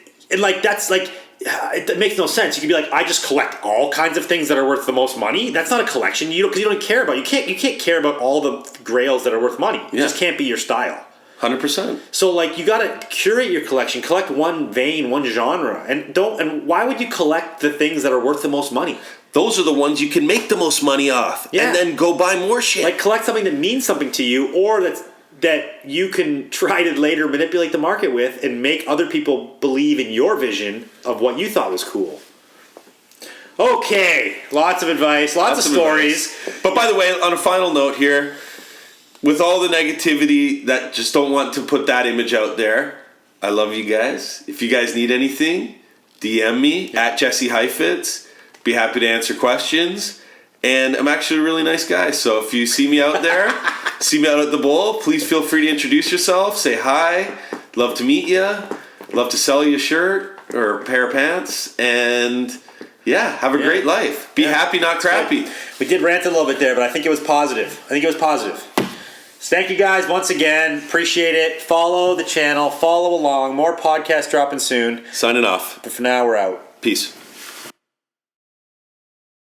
makes no sense. You could be like, I just collect all kinds of things that are worth the most money. That's not a collection. Because you don't care about. You can't care about all the grails that are worth money. It just can't be your style. 100%. So like you gotta curate your collection, collect one vein, one genre, and why would you collect the things that are worth the most money? Those are the ones you can make the most money off, and then go buy more shit. Like collect something that means something to you, or that you can try to later manipulate the market with and make other people believe in your vision of what you thought was cool. Okay, lots of advice, lots of stories. Advice. But by the way, on a final note here, with all the negativity that just don't want to put that image out there, I love you guys. If you guys need anything, DM me at Jesse Heifetz. Be happy to answer questions. And I'm actually a really nice guy. So if you see me out there, see me out at the bowl, please feel free to introduce yourself. Say hi. Love to meet you. Love to sell you a shirt or a pair of pants. And yeah, have a great life. Be happy, not crappy. We did rant a little bit there, but I think it was positive. So thank you guys once again. Appreciate it. Follow the channel. Follow along. More podcasts dropping soon. Signing off. But for now, we're out. Peace.